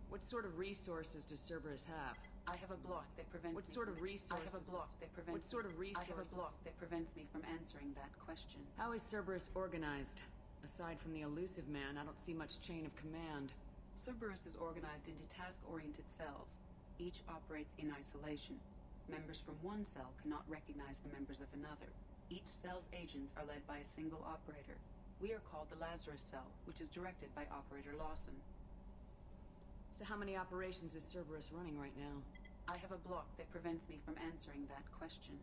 What sort of resources does Cerberus have? I have a block that prevents What sort of resources? I have a block that prevents What sort of resources? I have a block that prevents me from answering that question. How is Cerberus organized? Aside from the elusive man, I don't see much chain of command. Cerberus is organized into task-oriented cells. Each operates in isolation. Members from one cell cannot recognize the members of another. Each cell's agents are led by a single operator. We are called the Lazarus cell, which is directed by Operator Lawson. So how many operations is Cerberus running right now? I have a block that prevents me from answering that question.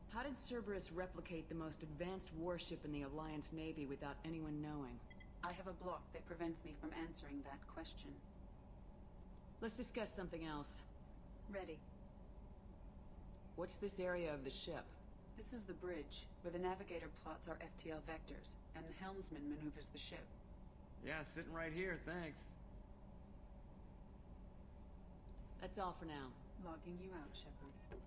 How did Cerberus replicate the most advanced warship in the Alliance Navy without anyone knowing? I have a block that prevents me from answering that question. Let's discuss something else. Ready. What's this area of the ship? This is the bridge, where the navigator plots our FTL vectors, and the helmsman maneuvers the ship. Yeah, sitting right here, thanks. That's all for now. Logging you out, Shepard.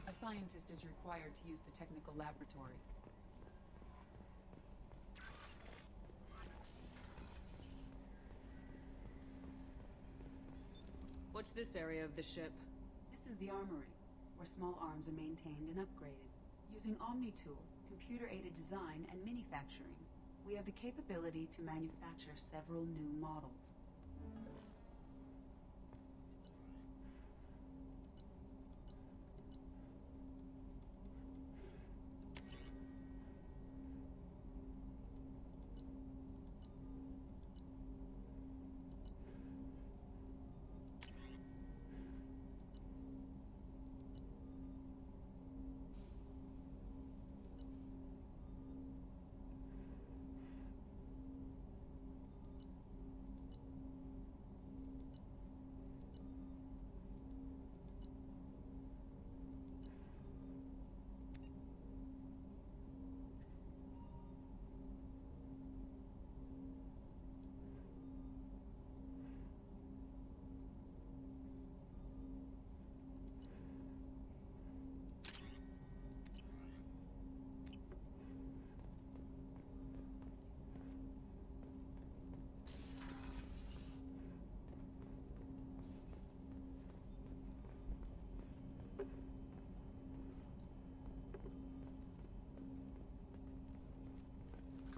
A scientist is required to use the technical laboratory. What's this area of the ship? This is the armory, where small arms are maintained and upgraded. Using Omni-Tool, computer-aided design, and manufacturing, we have the capability to manufacture several new models.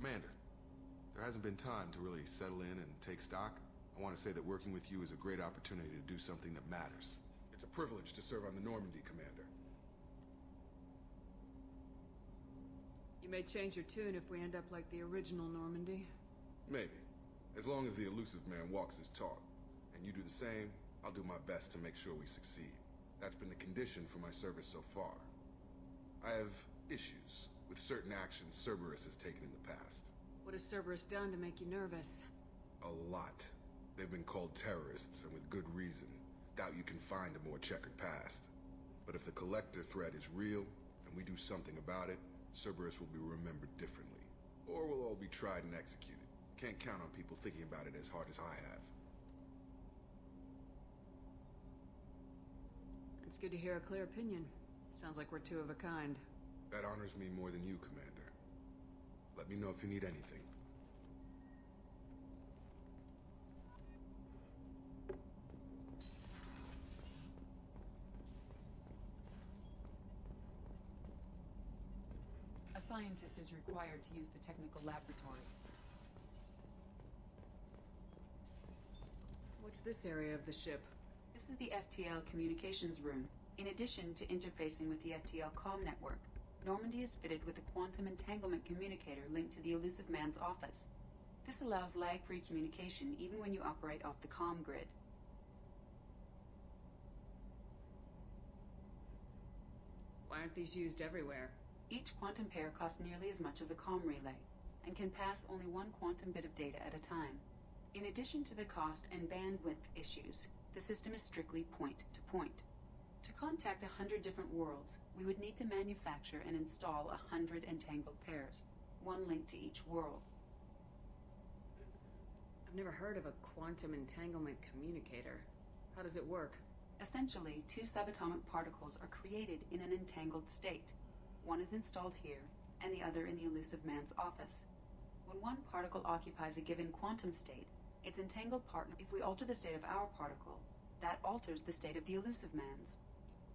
Commander, there hasn't been time to really settle in and take stock. I want to say that working with you is a great opportunity to do something that matters. It's a privilege to serve on the Normandy, Commander. You may change your tune if we end up like the original Normandy. Maybe. As long as the elusive man walks his talk. And you do the same, I'll do my best to make sure we succeed. That's been the condition for my service so far. I have issues with certain actions Cerberus has taken in the past. What has Cerberus done to make you nervous? A lot. They've been called terrorists, and with good reason. Doubt you can find a more checkered past. But if the Collector threat is real, and we do something about it, Cerberus will be remembered differently. Or we'll all be tried and executed. Can't count on people thinking about it as hard as I have. It's good to hear a clear opinion. Sounds like we're two of a kind. That honors me more than you, Commander. Let me know if you need anything. A scientist is required to use the technical laboratory. What's this area of the ship? This is the FTL communications room. In addition to interfacing with the FTL comm network, Normandy is fitted with a quantum entanglement communicator linked to the Elusive Man's office. This allows lag-free communication even when you operate off the comm grid. Why aren't these used everywhere? Each quantum pair costs nearly as much as a comm relay, and can pass only one quantum bit of data at a time. In addition to the cost and bandwidth issues, the system is strictly point-to-point. To contact 100 different worlds, we would need to manufacture and install 100 entangled pairs, one linked to each world. I've never heard of a quantum entanglement communicator. How does it work? Essentially, two subatomic particles are created in an entangled state. One is installed here, and the other in the Elusive Man's office. When one particle occupies a given quantum state, its entangled partner, if we alter the state of our particle, that alters the state of the Elusive Man's.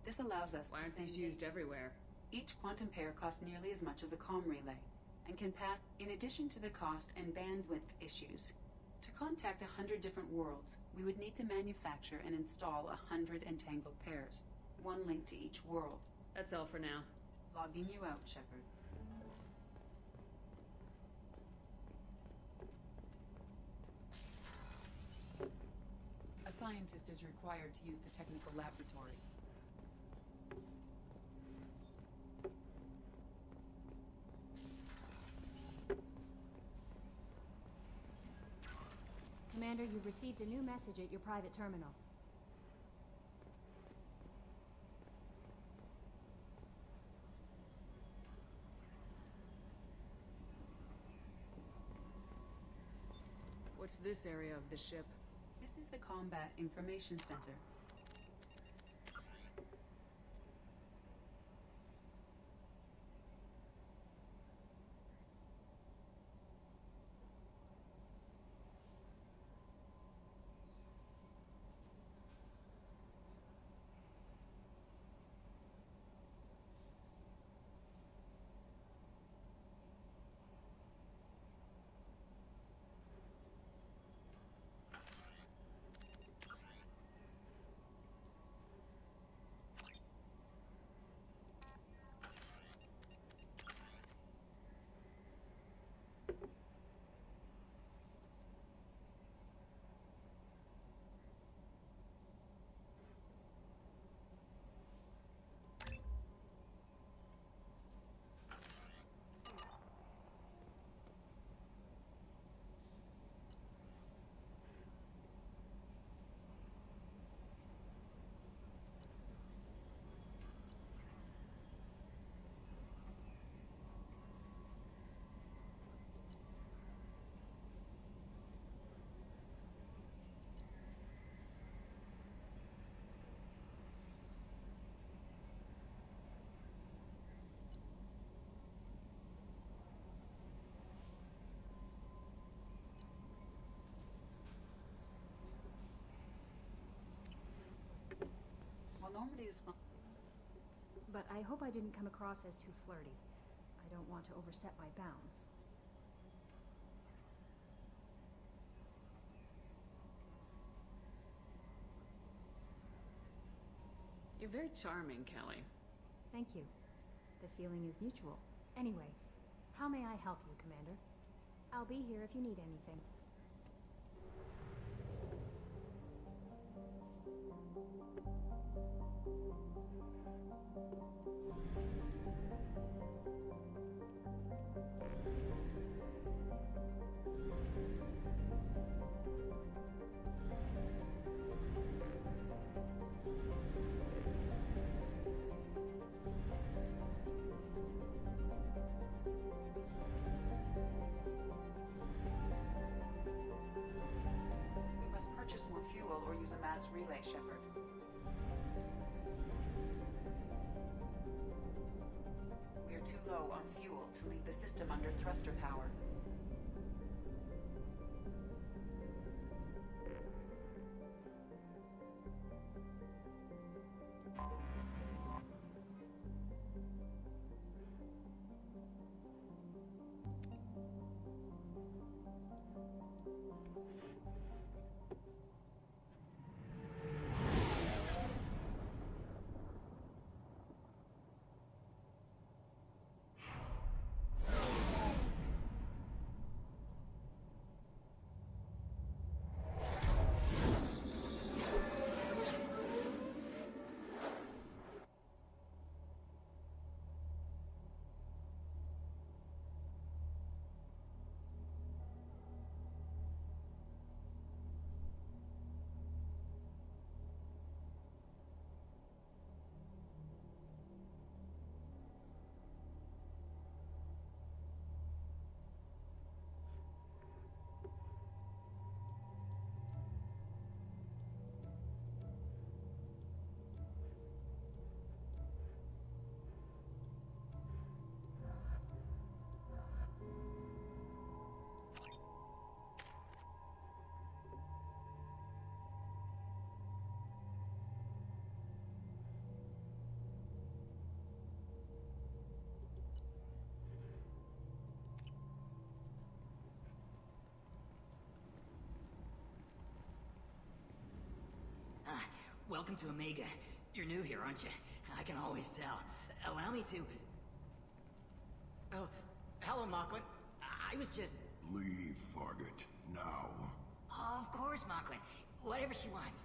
This allows us Why to aren't send these used everywhere? Each quantum pair costs nearly as much as a comm relay, and can pass in addition to the cost and bandwidth issues. To contact 100 different worlds, we would need to manufacture and install 100 entangled pairs, one linked to each world. That's all for now. Logging you out, Shepard. A scientist is required to use the technical laboratory. Commander, you've received a new message at your private terminal. What's this area of the ship? This is the Combat Information Center. Normandy is fun. But I hope I didn't come across as too flirty. I don't want to overstep my bounds. You're very charming, Kelly. Thank you. The feeling is mutual. Anyway, how may I help you, Commander? I'll be here if you need anything. More fuel or use a mass relay, Shepard. We are too low on fuel to leave the system under thruster power. Welcome to Omega. You're new here, aren't you? I can always tell. Allow me to... Oh, hello, Mocklin. I was just... Leave, Fargate. Now. Of course, Mocklin. Whatever she wants.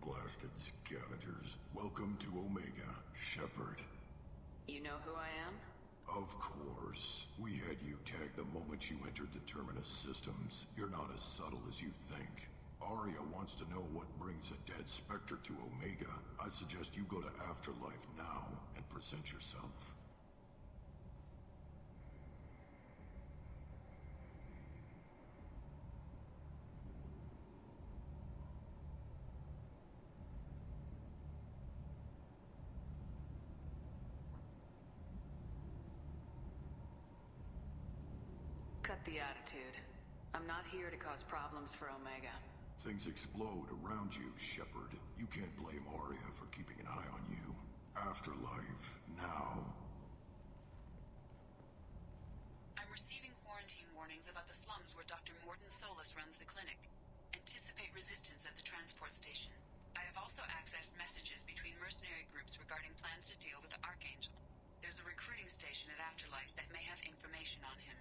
Blasted scavengers. Welcome to Omega, Shepard. You know who I am? Of course. We had you tagged the moment you entered the Terminus systems. You're not as subtle as you think. Aria wants to know what brings a dead Spectre to Omega. I suggest you go to Afterlife now and present yourself. Cut the attitude. I'm not here to cause problems for Omega. Things explode around you, Shepard. You can't blame Aria for keeping an eye on you. Afterlife, now. I'm receiving quarantine warnings about the slums where Dr. Morden Solus runs the clinic. Anticipate resistance at the transport station. I have also accessed messages between mercenary groups regarding plans to deal with the Archangel. There's a recruiting station at Afterlife that may have information on him.